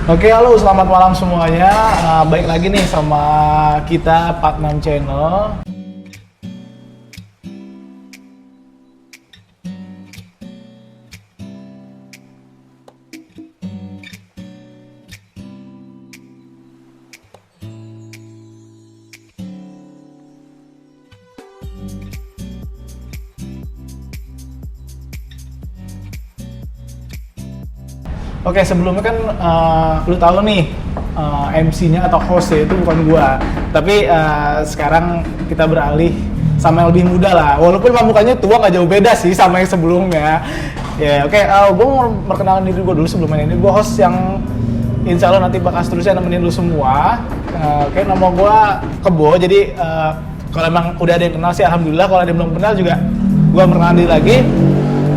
Oke, halo, selamat malam semuanya. Baik lagi nih sama kita Patnam Channel. Oke, sebelumnya kan lu tahu nih MC-nya atau host-nya itu bukan gua. Tapi sekarang kita beralih sama yang lebih muda lah. Walaupun mukanya tua nggak jauh beda sih sama yang sebelumnya. Ya, oke, gua mau perkenalkan diri gua dulu sebelum ini. Gua host yang insya Allah nanti bakal seterusnya nemenin lu semua. Oke, nama gua Kebo. Jadi kalau emang udah ada yang kenal sih alhamdulillah. Kalau ada yang belum kenal juga gua perkenalan diri lagi.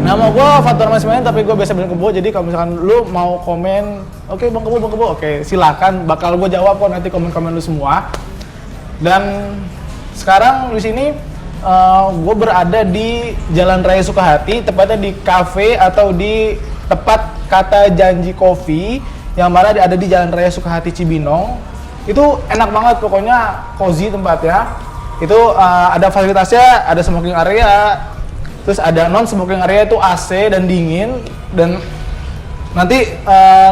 Nama gue Fatur Masmain, tapi gue biasa bilang Kebo. Jadi kalau misalkan lu mau komen, oke Bang Kebo, oke silakan. Bakal gue jawab kok nanti komen-komen lu semua. Dan sekarang di sini gue berada di Jalan Raya Sukahati, tepatnya di cafe atau di tepat kata Janji Coffee, yang mana ada di Jalan Raya Sukahati Cibinong. Itu enak banget, pokoknya cozy tempatnya. Itu ada fasilitasnya, ada smoking area. Terus ada non smoking area itu AC dan dingin, dan nanti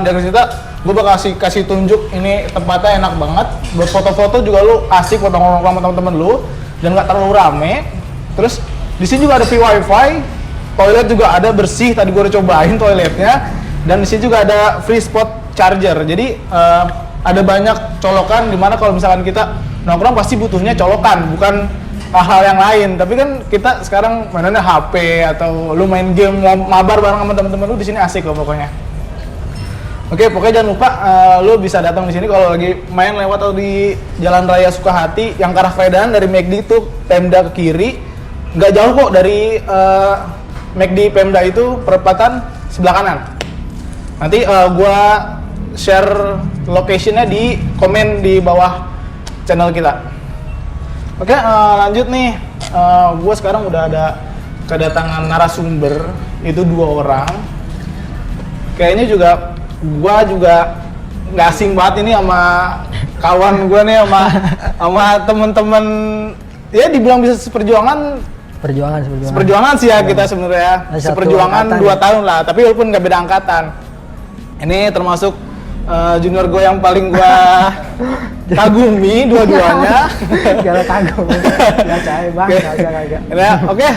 dari situ gue bakal kasih tunjuk ini tempatnya enak banget. Buat foto-foto juga lu asik foto nongkrong sama teman-teman lu dan nggak terlalu rame. Terus di sini juga ada free wifi, toilet juga ada bersih. Tadi gue udah cobain toiletnya, dan di sini juga ada free spot charger. Jadi ada banyak colokan, dimana kalau misalkan kita nongkrong pasti butuhnya colokan, bukan hal-hal yang lain. Tapi kan kita sekarang mainannya HP atau lu main game mabar bareng sama teman-teman lu, di sini asik loh pokoknya. Oke, pokoknya jangan lupa lu bisa datang di sini kalau lagi main lewat atau di Jalan Raya Sukahati yang ke arah Vedan. Dari McD itu Pemda ke kiri, nggak jauh kok dari McD Pemda itu perempatan sebelah kanan. Nanti gua share location-nya di komen di bawah channel kita. Oke, lanjut nih. Gue sekarang udah ada kedatangan narasumber, itu 2 orang. Kayaknya juga gue juga nggak asing banget ini sama kawan gue nih, sama temen-temen. Ya dibilang bisa seperjuangan sih ya kita sebenarnya. Seperjuangan 2 tahun lah, tapi walaupun nggak beda angkatan. Ini termasuk junior gue yang paling gue kagumi dua-duanya. Gak kagum. Gak cahaya banget, kagak. Ya, oke,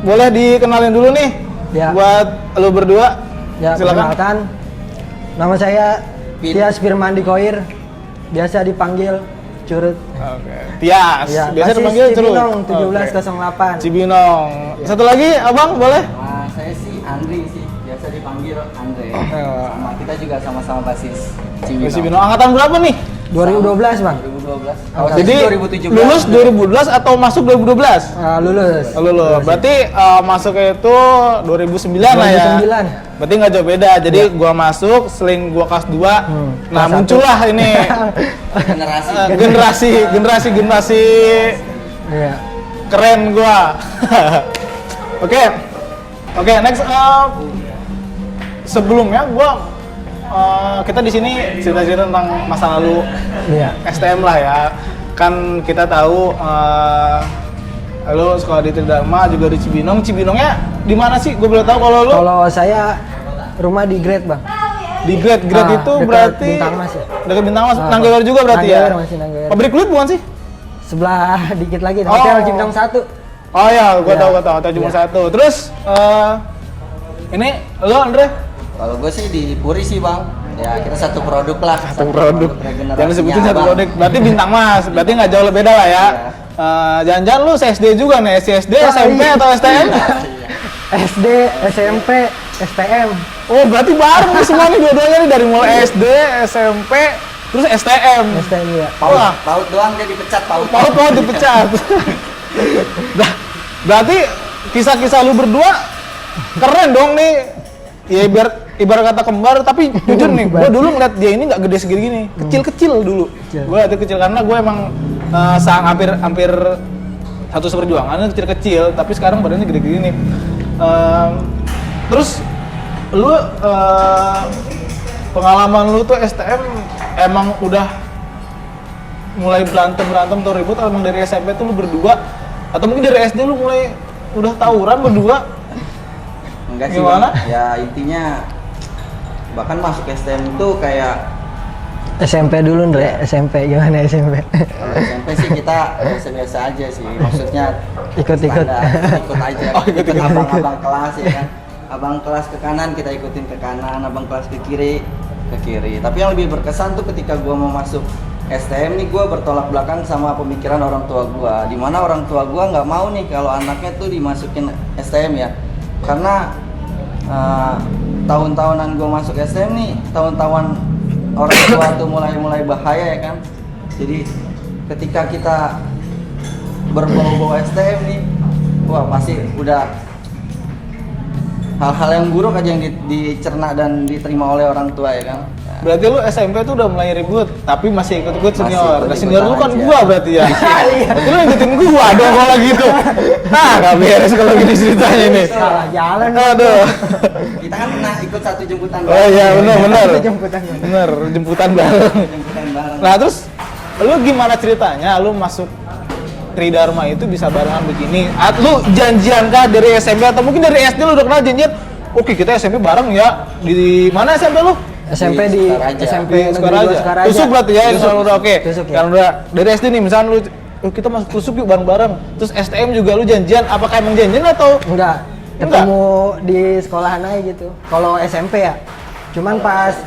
boleh dikenalin dulu nih ya, buat lo berdua. Ya, silakan. perkenalkan. Nama saya Tias Firmandi Koir. Biasa dipanggil Curut. Oke. Tias. Ya, biasa dipanggil Curut. Cibinong 1708. Cibinong. Ya. Satu lagi, Abang, boleh? Saya sih Andri sih. Biasa dipanggil Andre. Sama kita juga sama-sama basis Cibinong. Angkatan berapa nih? 2012 Bang. 2012. Jadi 2017. lulus 2012 atau masuk 2012? Lulus. Lulus. Berarti masuknya itu 2009 lah ya. 2009. Berarti nggak jauh beda. Jadi gua masuk, seling gua kelas 2. Nah, muncullah ini generasi Iya. keren gua. Oke, next sebelumnya gua kita di sini cerita-cerita tentang masa lalu STM lah ya. Kan kita tahu lu sekolah di Tridharma, juga di Cibinong. Cibinongnya di mana sih? Gue boleh tahu kalau lu? Kalau saya rumah di Grade Bang. Di Grade itu berarti Bintang Mas ya. dekat Bintang Mas, Nanggawer juga berarti ya? Masih Nanggawer. Pabrik kulit bukan sih? Sebelah dikit lagi, Hotel Cibinong 1. Oh ya, gue tahu Hotel Cibinong 1. Terus ini lu Andre? Kalau gue sih di Puri sih Bang. Ya kita satu produk lah. Satu produk. Jangan sebutin satu produk. Berarti Bintang Mas. Berarti nggak jauh beda lah ya. Jangan-jangan lu SD juga nih, SD, SMP atau STM? SD, SMP, STM. Oh berarti bareng nih semua nih dua-duanya nih, dari mulai SD, SMP, terus STM. STM ya. Paut doang dia dipecat Paut dipecat. Berarti kisah-kisah lu berdua keren dong nih. Ya ibarat kata kembar, tapi jujur nih, gue dulu ngeliat dia ini nggak gede segini, kecil-kecil dulu. Gue liat kecil karena gue emang hampir satu seperjuangan, kecil-kecil, tapi sekarang badannya gede-gede nih. Terus lu pengalaman lu tuh STM emang udah mulai berantem atau ribut, atau emang dari SMP tuh lu berdua, atau mungkin dari SD lu mulai udah tawuran berdua? Enggak sih Gimana? Bang. Ya intinya bahkan masuk STM itu kayak SMP dulu Ndre, SMP gimana SMP? kalau SMP sih kita biasa-biasa aja sih, maksudnya Ikut-ikut. standar, ikut aja, Oh, ikut-ikut. abang-abang kelas ya kan, abang kelas ke kanan kita ikutin ke kanan, abang kelas ke kiri. Tapi yang lebih berkesan tuh ketika gua mau masuk STM nih, gua bertolak belakang sama pemikiran orang tua gua, dimana orang tua gua nggak mau nih kalau anaknya tuh dimasukin STM ya, karena tahun-tahunan gua masuk STM nih, tahun-tahunan orang tua tuh mulai bahaya ya kan. Jadi ketika kita berbau-bau STM nih, wah pasti udah hal-hal yang buruk aja yang dicerna dan diterima oleh orang tua ya kan. Berarti lu SMP tuh udah mulai ribut, tapi masih ikut-ikut Masih senior. Nah, ikut-ikutan senior lu kan aja. gua berarti ya. Berarti lu ikutin gua dong kalau gitu. Nah, gak beres kalau gini ceritanya nih. Salah jalan. Aduh. Kita kan pernah ikut satu jemputan Oh iya, benar. Itu jemputan. Bener, jemputan bareng. Jemputan bareng. Nah, terus lu gimana ceritanya lu masuk Tridharma itu bisa barengan begini? Lu janjian kah dari SMP atau mungkin dari SD lu udah kenal janjian? Oke, kita SMP bareng ya. Di mana SMP lu? SMP di Sukaraja. SMP Di negeri gua Sukaraja. Tusuk berarti ya, Tusuk. kalau udah oke. Tusuk ya. Kalau udah dari SD nih, misalnya lu kita masuk Tusuk yuk bareng-bareng. Terus STM juga lu janjian, apakah emang janjian atau Enggak, ketemu di sekolahan aja gitu. Kalau SMP ya, cuman pas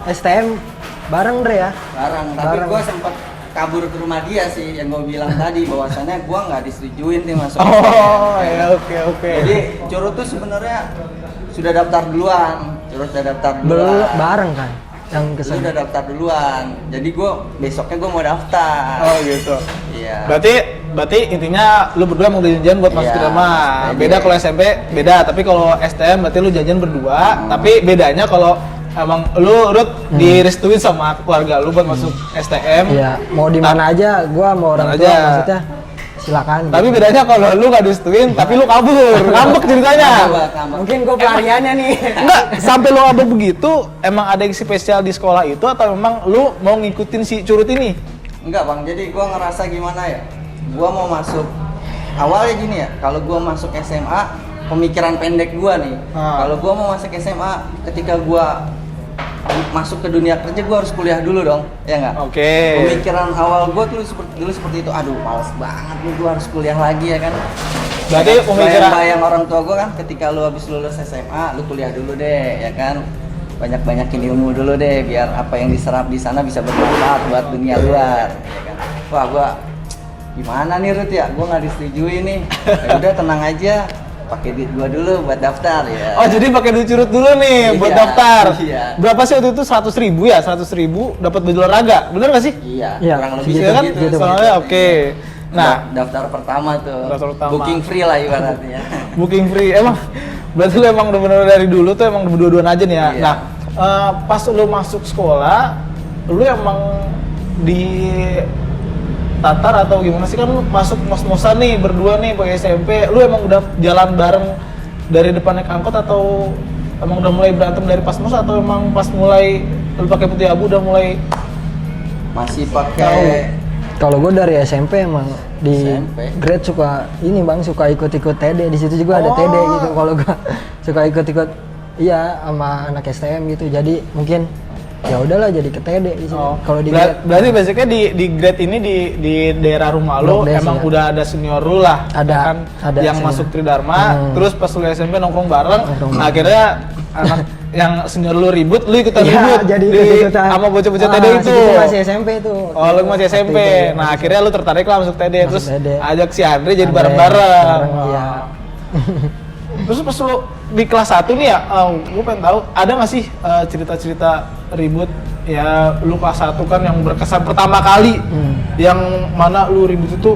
STM bareng Dre ya. Bareng, tapi Bareng. gua sempat kabur ke rumah dia sih, yang gua bilang tadi bahwasannya gua nggak disetujuin nih masuk. Oh, ya oke. Jadi Curut tuh sebenarnya sudah daftar duluan. Curut udah daftar Belum duluan. bareng kan yang Lu kesana. udah daftar duluan. Jadi gua besoknya gua mau daftar. Oh gitu. Iya. Berarti intinya lu berdua mau janjian buat masuk Iya, Tridharma. jadi- Beda kalau SMP beda, tapi kalau STM berarti lu janjian berdua. Tapi bedanya kalau emang lu direstuin sama keluarga lu buat masuk STM. Iya, mau di mana aja, gua mau orang Mana tua aja. maksudnya silakan. Tapi gitu. bedanya kalau lu nggak direstuin, tapi lu kabur, ngambek ceritanya. Ngambek. Mungkin gua pelariannya nih. Enggak, sampai lu ngambek begitu, emang ada yang spesial di sekolah itu atau memang lu mau ngikutin si Curut ini? Enggak bang, jadi gua ngerasa gimana ya, gua mau masuk, awalnya gini ya, kalau gua masuk SMA, pemikiran pendek gua nih, kalau gua mau masuk SMA, ketika gua masuk ke dunia kerja, gua harus kuliah dulu dong, ya nggak? Oke. Pemikiran awal gua tuh dulu seperti itu, aduh males banget nih gua harus kuliah lagi ya kan. Berarti pemikiran Bayang orang tua gua kan, ketika lu habis lulus SMA, lu kuliah dulu deh, ya kan? Banyak-banyakin ilmu dulu deh, biar apa yang diserap di sana bisa bermanfaat buat dunia luar, ya kan? Wah, gua gimana nih Ruth ya? Gua nggak disetujui nih. Ya udah tenang aja, pakai duit gua dulu buat daftar ya. Oh, jadi pakai duit Curut dulu nih buat Iya, daftar. iya. Berapa sih waktu itu? 100.000 ya? 100.000 dapat baju olahraga. Bener nggak sih? Iya, Iya, kurang lebih segitu, Iya kan? segitu. Soalnya oke. Nah, Daftar pertama tuh. Daftar pertama. Booking free lah ibaratnya. booking free. Emang berarti lu emang bener-bener dari dulu tuh emang berdua-duaan aja nih ya. Iya. Nah, pas lu masuk sekolah, lu emang di tatar atau gimana sih, kan lu masuk mos-mosan nih berdua nih pakai SMP, lu emang udah jalan bareng dari depan naik angkot atau emang udah mulai berantem dari pas mos, atau emang pas mulai lu pakai putih abu udah mulai Masih pakai Kalau gue dari SMP emang di SMP. grade suka ini bang, suka ikut-ikut TD, di situ juga ada Oh. TD gitu. Kalau gue suka ikut-ikut, iya sama anak STM gitu. Jadi mungkin ya udahlah jadi ke TD di situ. Kalau di grade berarti basicnya di grade ini di daerah rumah lu Blok D emang sih, ya. udah ada senior lu lah, Ada, ya kan, ada yang senior. masuk Tridharma, terus pas lu SMP nongkrong bareng, Nongkrong nah, akhirnya anak yang senior lu ribut, lu ikutan Iya, ribut jadi di ikut-ikutan. sama bocah-bocah Ah, TD itu. segitu masih SMP tuh. Oh, lu masih SMP. Nah, akhirnya lu tertarik lah masuk TD, Masuk terus TD. ajak si Andre jadi Andre, bareng-bareng. bareng, iya. Terus pas lu di kelas 1 nih ya, gue pengen tahu ada nggak sih cerita-cerita ribut ya lu kelas 1 kan yang berkesan pertama kali, yang mana lu ribut itu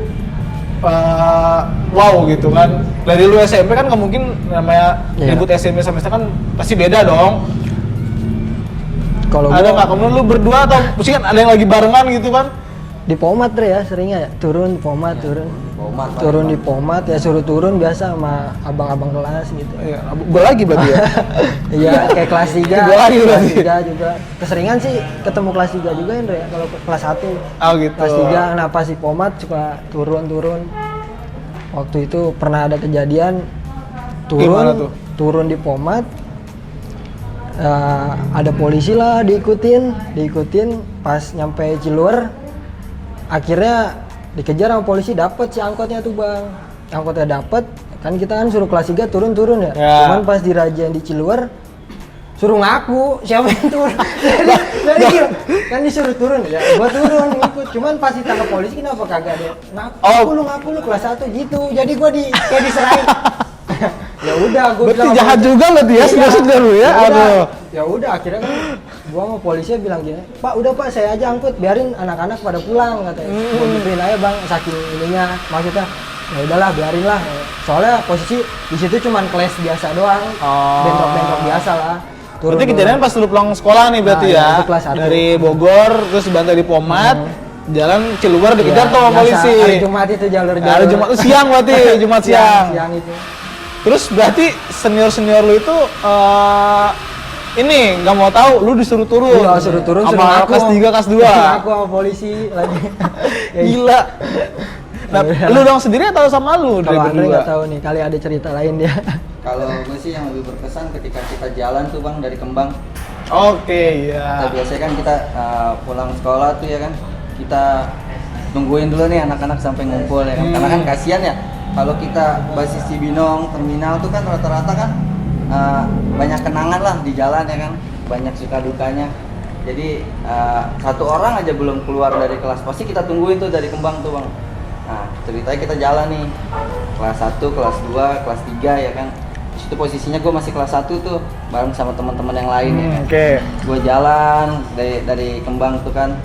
wow gitu kan. Dari lu SMP kan nggak mungkin namanya Iya. ribut SMP sama SMA kan pasti beda dong. Kalau Ada gue nggak kamu lu berdua atau mungkin kan ada yang lagi barengan gitu kan? di Pomat Dre ya seringnya ya, turun Pomat turun. Pomat, turun di Bang. Pomat ya, suruh turun biasa sama abang-abang kelas gitu. Iya, gue lagi berarti ya. Iya, kayak kelas 3. Gua lagi Kelas berarti. 3 juga. Keseringan sih ketemu kelas 3 juga Indra ya kalau kelas 1. Oh gitu. Kelas 3 kenapa si Pomat suka turun-turun. Waktu itu pernah ada kejadian Gimana tuh? turun di Pomat. Ada polisi lah diikutin pas nyampe Ciluer. Akhirnya dikejar sama polisi, dapet si angkotnya tuh Bang. Angkotnya dapet, kan kita kan suruh kelas 3 turun-turun ya. Ya. Cuman pas dirajain di Ciluer, suruh ngaku siapa yang turun. Jadi gila, kan disuruh turun ya, gua turun ikut. Cuman pas ditangkap polisi kenapa kagak ada ngaku lu kelas 1 gitu. Jadi gua kayak diserahin. Ya udah gua Berarti bilang jahat sama- juga berarti ya, Iya. sudah lu ya. Aduh. Ya udah akhirnya kan gua sama polisi bilang gini, "Pak, udah Pak, saya aja angkut, biarin anak-anak pada pulang," katanya. Gua gituin aja Bang, saking ininya maksudnya. Ya udahlah, biarin lah. Soalnya posisi di situ cuman kelas biasa doang. Oh. Bentrok-bentrok biasa lah. Berarti kejadian pas lu pulang sekolah nih berarti Nah, ya. itu kelas 1. Dari Bogor terus bantai di Pomat, jalan Ciluer dikejar tuh sama polisi. Hari Jumat itu jalur-jalur. Hari Jumat itu siang berarti, Jumat siang. Siang itu. Terus berarti senior lu itu ini nggak mau tahu, lu disuruh turun. Iya, suruh turun, suruh sama ngaku. kelas 3, kelas 2. Aku sama polisi lagi. Ya, Gila. Nah, lu dong sendiri atau sama lu dari Kalau Andre berdua? nggak tahu nih, kali ada cerita lain dia. Kalau gue sih yang lebih berkesan ketika kita jalan tuh Bang dari Kembang. Oke, Kita ya. biasanya kan kita pulang sekolah tuh ya kan, kita tungguin dulu nih anak-anak sampai ngumpul ya kan. Karena kan kasihan ya kalau kita basis Cibinong terminal tuh kan rata-rata kan banyak kenangan lah di jalan ya kan, banyak suka dukanya. Jadi satu orang aja belum keluar dari kelas, pasti kita tungguin tuh dari Kembang tuh Bang. Nah ceritanya kita jalan nih kelas 1, kelas 2, kelas 3 ya kan. Di situ posisinya gue masih kelas 1 tuh bareng sama teman-teman yang lain ya kan. Oke. Gue jalan dari Kembang tuh kan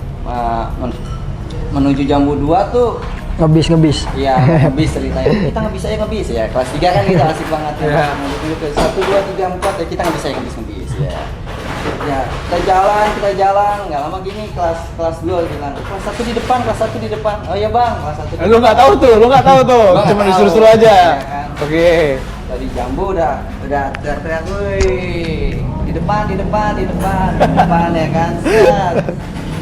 menuju Jambu 2 tuh. Ngebis. Iya, ngebis ceritanya. Kita ngebis aja ngebis ya. Kelas 3 kan kita asik banget ya. Iya. Dulu ke 1 2 3 4 ya kita ngebis aja ngebis ya. Ya, kita jalan, nggak lama gini kelas 2 bilang, kelas 1 di depan, kelas 1 di depan. Oh iya Bang, kelas 1 di depan. Lu nggak tahu tuh, Gua nggak cuma tahu. disuruh-suruh aja. Iya kan. Oke. Dari Jambu udah teriak-teriak, woi, di depan ya kan. Set.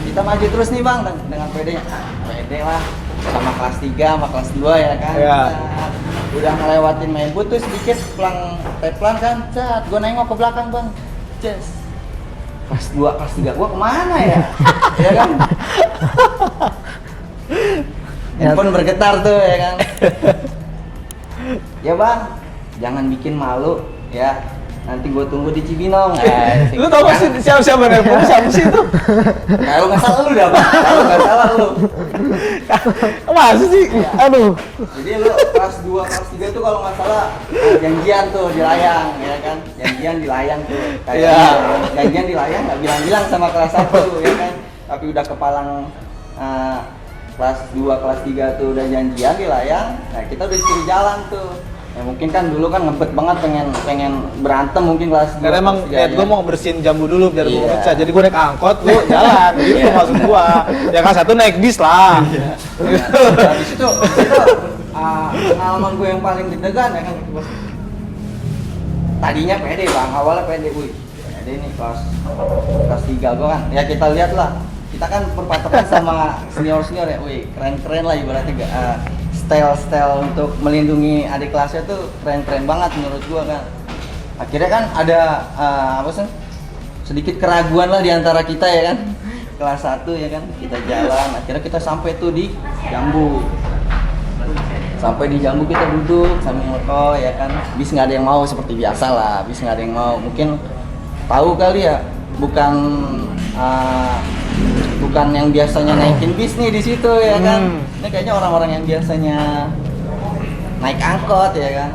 Kita maju terus nih Bang dengan PD-nya. Pede lah sama kelas 3 sama kelas 2 ya kan. Iya. Set. Udah ngelewatin main putus sedikit pelan kan. Set, gua nengok ke belakang Bang. Ces. Kelas 2, kelas 3 gua kemana ya? Ya kan? Handphone bergetar tuh ya kan. Ya Bang, jangan bikin malu ya. Nanti gue tunggu di Cibinong. Lu tau gak sih siapa nelpon? Siapa sih itu? Kalau nggak salah lu dah Bang. Kalau nggak salah lu. Masa sih? Aduh. Jadi lu kelas 2, kelas 3 tuh kalau nggak salah janjian tuh di layang ya kan. Janjian di layang tuh. Iya. Janjian di layang nggak bilang-bilang sama kelas 1 ya kan. Tapi udah kepalang kelas 2, kelas 3 tuh udah janjian di layang. Nah, kita udah disuruh jalan tuh. Ya mungkin kan dulu kan ngebet banget pengen berantem mungkin kelas 2. Karena emang niat gue mau bersihin jambu dulu biar gue Iya. pecah. Jadi gue naik angkot, lu jalan. Gitu maksud gue. Ya kan satu naik bis lah. Nah, di situ pengalaman gue yang paling deg-degan ya kan. Tadinya pede Bang, awalnya pede, wih. Pede nih kelas 3 gue kan. Ya kita lihat lah. Kita kan berpatokan sama senior-senior ya, wih, keren-keren lah ibaratnya style untuk melindungi adik kelasnya tuh keren-keren banget menurut gua kan. Akhirnya kan ada sedikit keraguan lah di antara kita ya kan. Kelas 1 ya kan, kita jalan, akhirnya kita sampai tuh di Jambu. Sampai di Jambu kita duduk sambil ngerokok ya kan. Bis nggak ada yang mau seperti biasa lah, bis nggak ada yang mau. Mungkin tahu kali ya, bukan yang biasanya naikin bis nih di situ ya kan. Ini kayaknya orang-orang yang biasanya naik angkot ya kan.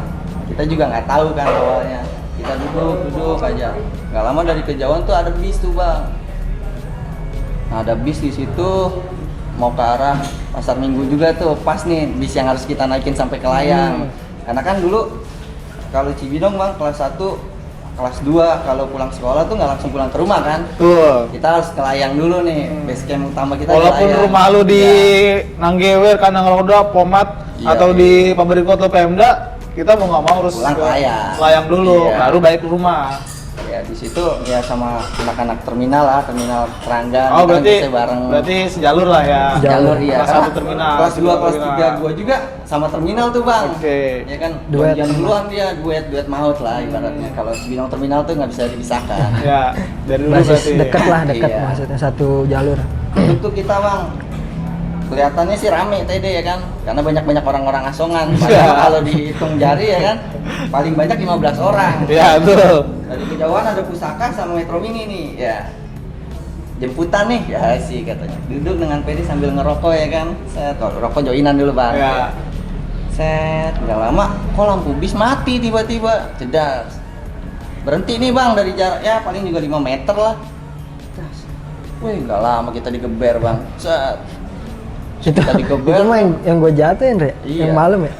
Kita juga nggak tahu kan awalnya. Kita duduk aja. Nggak lama dari kejauhan tuh ada bis tuh Bang. Nah, ada bis di situ mau ke arah Pasar Minggu juga tuh. Pas nih bis yang harus kita naikin sampai ke layang. Karena kan dulu kalau Cibinong Bang kelas 1 kelas 2 kalau pulang sekolah tuh nggak langsung pulang ke rumah kan. Tuh. Kita harus ke layang dulu nih, base camp utama kita di Walaupun Layang. rumah lu di Iya. Nanggewer, Kandang Roda, Pomat, Iya, atau iya. di pabrik atau Pemda, kita mau nggak mau harus Pulang ke layang. layang dulu, Iya. baru balik ke rumah. Ya di situ ya sama anak-anak terminal lah, terminal Keranggan. Oh Kita berarti biasanya bareng berarti sejalur lah ya. jalur iya. Kelas Karena 1 terminal. Kelas 2, kelas terminal. 3 gua juga sama terminal tuh, Bang. Oke. Ya kan, Duet. duet duluan dia, duet maut lah ibaratnya. Kalau Cibinong terminal tuh nggak bisa dipisahkan. Ya, dari dulu Basis berarti. deket lah, deket Iya. maksudnya satu jalur. Itu tuh kita, Bang, kelihatannya sih rame TD ya kan, karena banyak orang-orang asongan. Iya. Padahal kalau dihitung jari ya kan, paling banyak 15 orang. Ya, betul. Dari kejauhan ada pusaka sama metro mini nih, ya. Jemputan nih, ya sih katanya. Duduk dengan PD sambil ngerokok ya kan. Set, rokok joinan dulu, Bang. Ya. Set, nggak lama, kok lampu bis mati tiba-tiba. Cedas. Berhenti nih, Bang, dari jarak ya paling juga 5 meter lah. Cedas. Wih, nggak lama kita digeber, Bang. Set. Itu Kita dikeber. itu mah yang gue jatuhin, Re. Iya. Yang malam ya.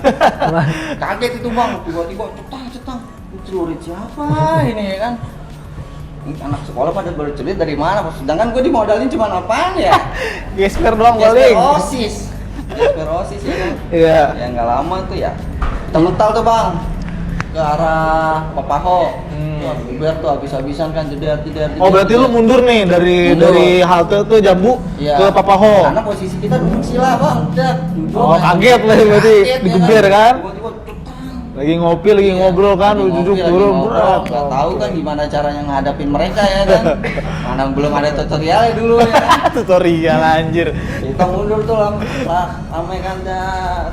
Kaget itu, Bang, tiba-tiba cetang celurit siapa ini ya kan. Ini anak sekolah pada bercelurit dari mana, sedangkan gue dimodalin cuma apaan ya. Gesper doang Gesper paling. OSIS ya kan. Iya. Ya nggak lama tuh ya kita mental tuh, Bang, ke arah Papaho. Wah, geber tuh habis-habisan kan, jeder. Oh berarti lu mundur nih Mundur. dari halte tuh Jambu Iya. ke Papaho. Karena posisi kita duduk sila, Bang. Udah, duduk. Oh, kaget lah berarti, Kaget, ya digeber kan? Tiba-tiba cetang. Lagi ngopi, lagi ngobrol kan, lu duduk turun berat. Nggak tahu kan gimana caranya ngadapin mereka ya kan. Mana belum ada tutorialnya dulu ya kan. Tutorial anjir. Kita mundur tuh lama kan das.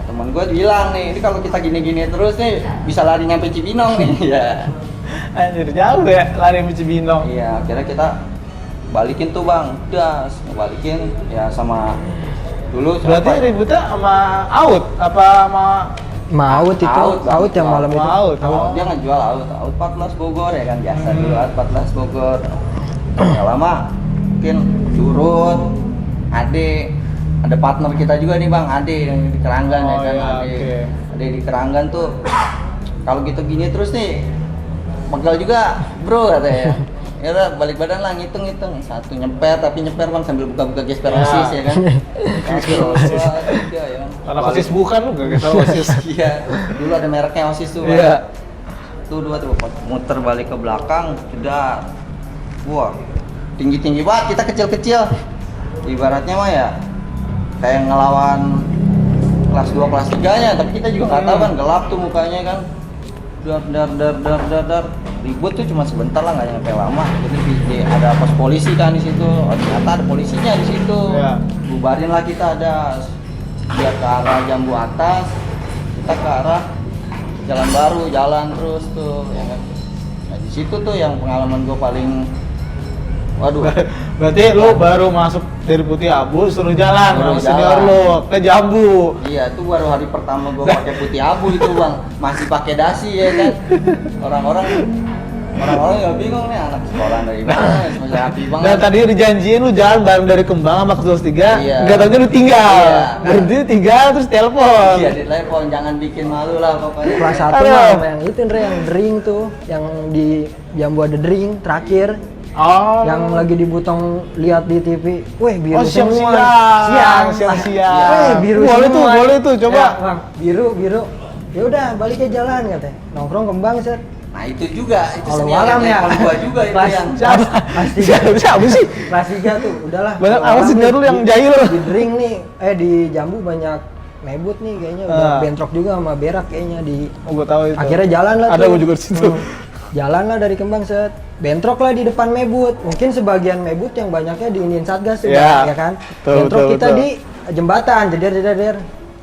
Temen gue bilang nih, ini kalau kita gini-gini terus nih bisa lari nyampe Cibinong nih. Ya. Anjir jauh ya lari ke Cibinong. Iya, akhirnya kita balikin tuh, Bang. Das, balikin ya sama dulu. Berarti siapa? ributnya sama Out apa sama Maut itu, Out, Bang. Out yang malam itu. Out. Oh, dia ngejual Out 14 Bogor ya kan, biasa dulu Out 14 Bogor. Nggak lama mungkin Curut, Ade, ada partner kita juga nih, Bang, Ade yang di Keranggan ya Oh, kan. iya, Ade. oke. Ade di Keranggan tuh kalau gitu gini terus nih pegal juga, Bro, katanya. Ya udah balik badan lah, ngitung satu nyeper, tapi nyeper, Bang, sambil buka-buka gesper Ya. OSIS ya kan. Gesper Satu, OSIS. dua, tiga, ya kan. karena OSIS bukan lu gak tahu OSIS. Iya, dulu ada mereknya OSIS tuh, Bang. Iya. Tuh dua tuh muter balik ke belakang, sudah. Wah, tinggi banget, kita kecil-kecil. Ibaratnya mah ya kayak ngelawan kelas 2 kelas 3-nya, tapi kita juga nggak tahu kan, gelap tuh mukanya kan. Dar. Ribut tuh cuma sebentar lah, nggak nyampe lama. Jadi ada pos polisi kan di situ. Oh, ternyata ada polisinya di situ. Iya. Bubarin lah kita, ada dia ke arah Jambu atas, kita ke arah Jalan Baru, jalan terus tuh ya kan. Nah di situ tuh yang pengalaman gue paling, waduh. Berarti lu baru masuk dari Putih Abu suruh jalan Suruh sama senior jalan. lu ke Jambu. Iya, itu baru hari pertama gue pakai putih abu itu, Bang. Masih pakai dasi ya kan. Orang-orang ya bingung nih, anak sekolah dari mana, masih happy banget. Dan tadi dijanjiin lu jalan bareng dari Kembang sama ke 23, Iya. nggak taunya lu tinggal. Iya. Berhenti tinggal terus telepon. Iya, di telepon, jangan bikin malu lah pokoknya. Kelas 1 Aduh. mah sama yang itu, Re, yang drink tuh, yang di Jambu ada drink terakhir. Oh. Yang lagi di Butong lihat di TV, weh biru Oh, semua. siang. Weh biru Boleh semua. tuh, boleh tuh, coba. Ya, Bang, biru. Ya udah, balik ke jalan katanya. Nongkrong Kembang, set. Nah itu juga, itu Kalau senior malam yang ya. telepon gua juga itu Kelas- yang Kelas 3. Siapa sih? Kelas 3 tuh, udahlah. Banyak Kalau amat malam senior nih, lu yang di- jahil. Di drink nih, di Jambu banyak mebut nih kayaknya, udah Ah. bentrok juga sama berak kayaknya di. Oh, gua tahu itu. Akhirnya jalan lah Ada tuh. gua juga di situ. Jalan lah dari Kembang, set. Bentrok lah di depan mebut. Mungkin sebagian mebut yang banyaknya di Indian Satgas tuh, Ya, ya kan. betul, Bentrok betul, kita betul. di jembatan, jeder.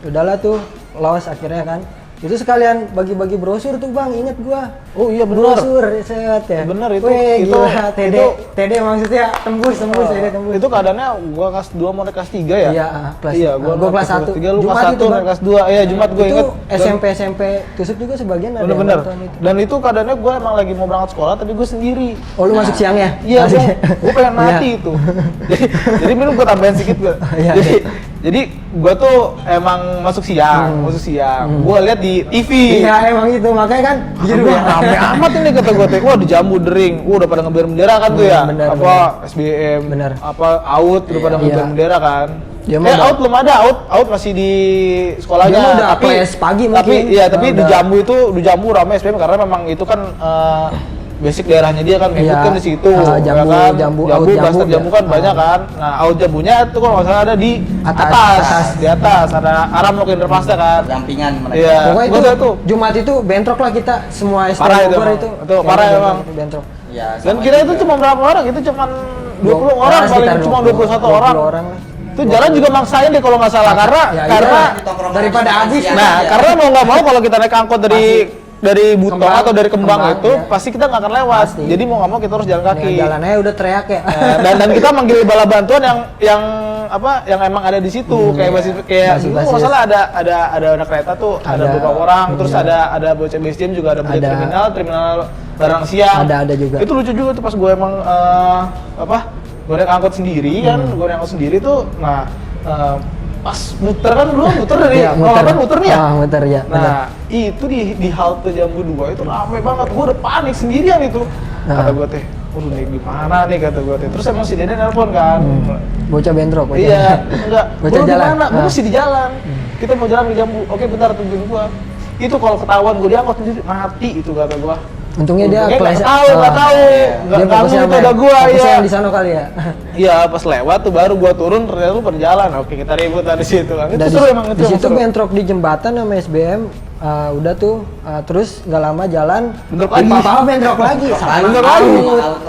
Udahlah tuh, los akhirnya kan. Itu sekalian bagi-bagi brosur tuh, Bang, inget gua. Oh iya benar. Brosur, set ya. Bener, itu- Weh, itu- gila, itu- TD maksudnya tembus, TD tembus. Itu keadaannya gua kelas 2 mau naik kelas 3 ya? Iya, kelas Iya, gua kelas 1. 3, lu kelas Jumat 1 itu, Bang. naik kelas 2. Iya, Jumat gua Itu inget. SMP tusuk juga sebagian ada yang Bener-bener. nonton itu. Dan itu keadaannya gua emang lagi mau berangkat sekolah tapi gua sendiri. Oh, lu masuk siangnya? Iya, Masuk- gua pengen mati Iya. itu. jadi minum gua tambahin sedikit gua. Iya, Jadi gua tuh emang masuk siang. Gua lihat di TV. Iya, emang itu makanya kan biru ya. Rame amat ini kata gua teh. Wah, di Jambu dering. Wah, udah pada ngeber bendera kan tuh ya. Bener, apa SBM, Bener. apa AUT udah pada Iya. ngeber bendera kan. Dia mah out belum ada, out masih di sekolahnya. Dia mah udah kelas pagi tapi mungkin. iya, tapi di Udah. Jambu ramai SBM karena memang itu kan basic daerahnya dia kan Iya. kan di situ. Jambu, ya kan? jambu, Cluster out jambu kan ya. banyak kan. Nah, out jambunya itu kalau nggak salah ada di Atas. di atas ada Aram Lokin Interpasta kan. Dampingan mereka. Iya. Pokoknya Gua itu tuh. Jumat itu bentrok lah kita semua SD Parah itu Bogor emang. itu. Itu parah Kayaknya emang. bentrok. Ya, Dan sama kita itu juga. cuma berapa orang? Itu cuma 20 orang paling sekitar cuma 20 21 orang. lah. Itu jalan juga maksain deh kalau nggak salah karena Ya, karena iya. Daripada habis. nah, karena mau nggak mau kalau kita naik angkot dari Butong Kembang, atau dari Kembang itu iya. pasti kita nggak akan lewat. Pasti. Jadi mau nggak mau kita harus jalan kaki. Jalannya udah teriak ya. Dan kita manggil bala bantuan yang apa yang emang ada di situ kayak Basis-basis. itu nggak salah ada anak kereta tuh ada beberapa orang terus ada bocah BSDM juga ada bocah terminal barang siang Ada juga. itu lucu juga tuh pas gue emang gue naik angkot sendiri kan gue naik angkot sendiri tuh nah pas muter kan dulu muter dari Iya, muter nih ya muter ya. benar. nah itu di halte Jambu 2 itu rame banget gue udah panik sendirian itu kata gue teh waduh nih gimana nih kata gue teh terus emang si Dede nelpon kan Bocah bentrok. iya enggak Bocah lu jalan. gimana gue masih di jalan kita mau jalan ke Jambu oke bentar tungguin gue itu kalau ketahuan gue diangkut sendiri mati itu kata gue Untungnya dia nggak kelas tahu Dia nggak tahu fokusnya itu ada gue fokusnya ya yang di sana kali ya. iya pas lewat tuh baru gue turun ternyata lu berjalan oke kita ribut dari situ kan itu Dan seru emang itu di situ seru. bentrok di jembatan sama SBM. Udah tuh terus nggak lama jalan Bentrok lagi. Papa bentrok lagi Bentrok lagi.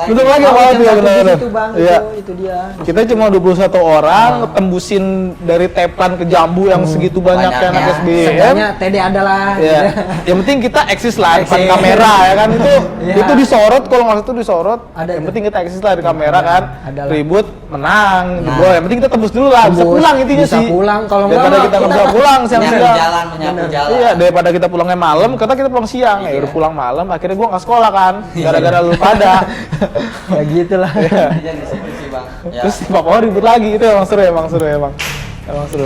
Bentrok lagi Out apa yang tuh ya satu di benar-benar. situ, Bang. Iya. Itu dia. Kita cuma 21 orang tembusin dari Teplan ke Jambu yang segitu banyaknya anak Banyaknya. SBM. Seenggaknya TD adalah Iya. Yang penting kita eksis lah depan Eksis. kamera ya kan itu Iya. itu disorot kalau nggak salah itu disorot. Ada Yang itu. penting kita eksis lah di kamera kan. Ada lah. Ribut menang jebol. Yang penting kita tembus dulu lah bisa Tembus. pulang intinya Bisa sih. pulang. Kalau nggak daripada mah kita nggak kita- bisa pulang menyapu siang-siang. jalan, menyapu jalan. Iya, daripada kita pulangnya malam, kata kita pulang siang. Ya Iya. udah pulang malam, akhirnya gua nggak sekolah kan. Gara-gara lu pada. Ya gitulah. Iya. Iya di situ sih bang. Ya. Terus papa ribut lagi itu emang seru emang seru.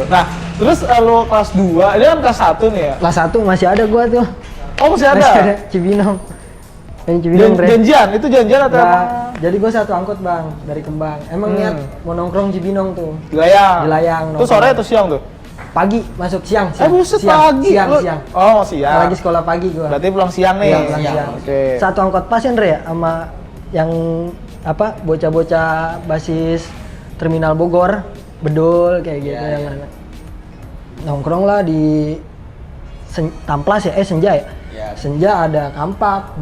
Nah, terus lu kelas 2, ini kan kelas 1 nih ya. Kelas 1 masih ada gua tuh. Oh, masih Masih ada ada. Cibinong. Yang Cibinong Bre. Janjian, itu janjian atau Nah, emang jadi gua satu angkot bang dari Kembang. Emang niat mau nongkrong Cibinong tuh. di layang? Di layang, Itu sore atau siang tuh? Pagi masuk siang. Buset siang, pagi. Siang, Lu- siang. Oh, siang. Lagi sekolah pagi gua. Berarti pulang siang nih. Iya, pulang siang. siang. Oke. Satu angkot pas ya Andre ya sama yang apa bocah-bocah basis terminal Bogor, Bedul kayak gitu Iya, yang nongkrong lah di Tamplas ya, Senja ya. Iya. Senja ada kampak,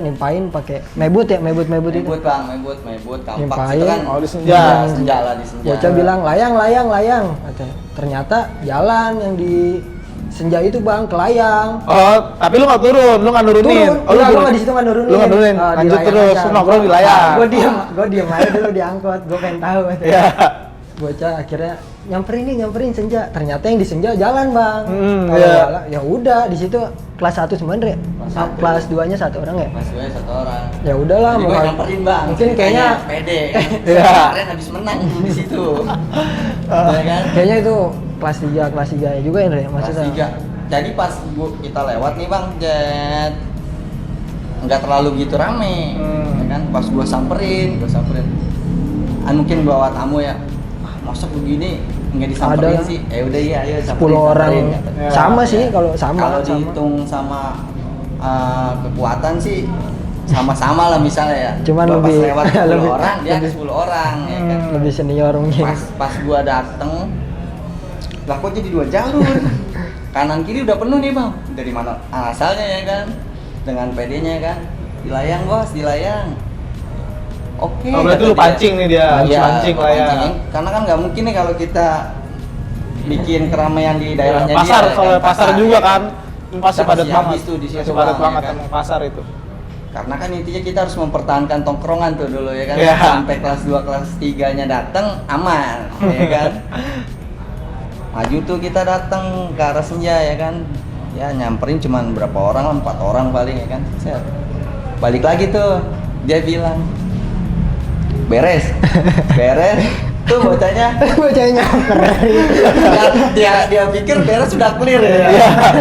nimpain pakai mebut itu. Mebut bang, mebut, kampak Nimpain. itu kan. Oh, di Senja. Senja lah di Senja. Bocah bilang layang. Katanya. Ternyata jalan yang di Senja itu bang ke layang. Oh, tapi lu nggak turun, lu nggak nurunin. Turun. Oh, lu Enggak, gua di situ nggak nurunin. Lu nggak nurunin, Di lanjut layang terus, aja. lu nongkrong di layang. Gue diem aja dulu di angkot, gue pengen tahu. Iya. Bocah akhirnya nyamperin Senja. Ternyata yang di Senja jalan bang. Hmm, Kalau iya. nggak, ya udah di situ kelas 1 sebenarnya. Kelas 2-nya satu orang ya. Mas gue satu orang. Ya udahlah Jadi mau gue nyamperin bang. mungkin kayaknya pede kan. Iya. Kemarin habis menang di situ. Ya kan. kayaknya itu kelas 3 ya juga ya Andre? Kelas Maksudnya. 3. Jadi pas kita lewat nih bang, Jet, nggak terlalu gitu rame, ya kan? Pas gua samperin, mungkin bawa tamu ya, masa begini nggak disamperin Ada. sih? Udah iya, ayo 10 samperin, orang. katanya. Ya. Sama sih kalau sama. Kalau dihitung sama kekuatan sih sama-sama lah misalnya ya. Cuman Gua pas lebih- lewat 10 lebih- orang, dia ada lebih- 10 orang, ya kan? Lebih senior mungkin. Pas gua dateng, lah kok jadi 2 jalur? Kanan kiri udah penuh nih bang. Dari mana asalnya ya kan? Dengan PD-nya kan? Di layang bos, di layang. Oke. Oh, berarti kata lu dia. pancing nih dia, Iya, pancing gua lah ya. pancing. Karena kan nggak mungkin nih kalau kita bikin keramaian di daerahnya pasar, dia. soalnya kan? pasar juga ya kan. Pasti Kita padat masih banget. habis tuh di situ, Pasti padat Bang, banget ya kan? emang pasar itu. Karena kan intinya kita harus mempertahankan tongkrongan tuh dulu ya kan. Iya. Sampai kelas 2, kelas 3-nya datang aman, ya kan. Maju tuh kita datang ke arah Senja ya kan. Ya nyamperin cuman berapa orang lah, 4 orang paling ya kan. Set. Balik lagi tuh, dia bilang beres. Tuh bocahnya nyamper. dia pikir beres sudah clear ya.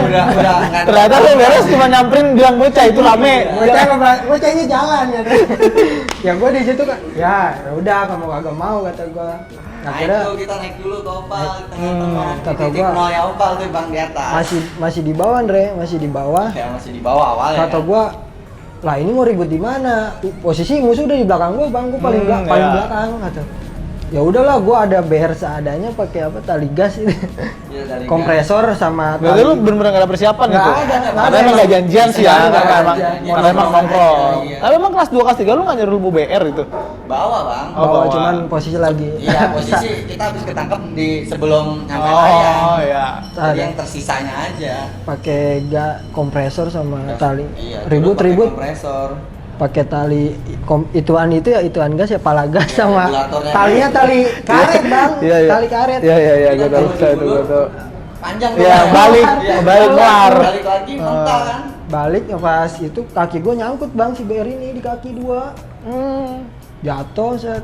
Udah nggak ada. Ternyata lu beres cuma nyamperin bilang bocah itu rame. Bocahnya jalan ya. Ya gue di situ kan, ya udah kamu kagak mau kata gue. Akhirnya kita naik dulu ke Opal tengah-tengah. kata Titik gua, nol ya Opal tuh bang di atas. masih di bawah Andre, masih di bawah. Ya masih di bawah awalnya. Kata gua, lah ini mau ribut di mana? Posisi musuh udah di belakang gua, bang. Gua paling paling iya. belakang. Kata, ya udahlah, gua ada BR seadanya, pakai apa tali gas ini, Iya, dari kompresor sama Berarti lu bener-bener gak ada persiapan Nggak gitu? ada, nggak Karena ada. emang gak janjian sih ya, Nggak karena ada, emang janjian. karena emang nongkrong. Iya. Tapi emang kelas 2, kelas 3 lu gak nyuruh lu BR itu? bawah bang. Oh, bawa, bawa. cuman posisi lagi. Iya posisi kita habis ketangkep di sebelum nyampe Oh layang. iya. Jadi yang tersisanya aja. Pakai kompresor sama tali. Iya, Ribut dulu pakai ribut. kompresor. Pakai tali ituan itu ya, ituan gas ya, pala gas sama regulatornya. talinya tali karet bang. Iya, iya. Tali karet. Iya iya iya, Kita gue tahu kalau itu dulu gue tahu. Panjang Iya, tuh, Bang. balik, Iya, balik keluar. Balik lagi mental kan. Balik ya pas itu kaki gue nyangkut bang, si BR ini di kaki 2. Jatuh set.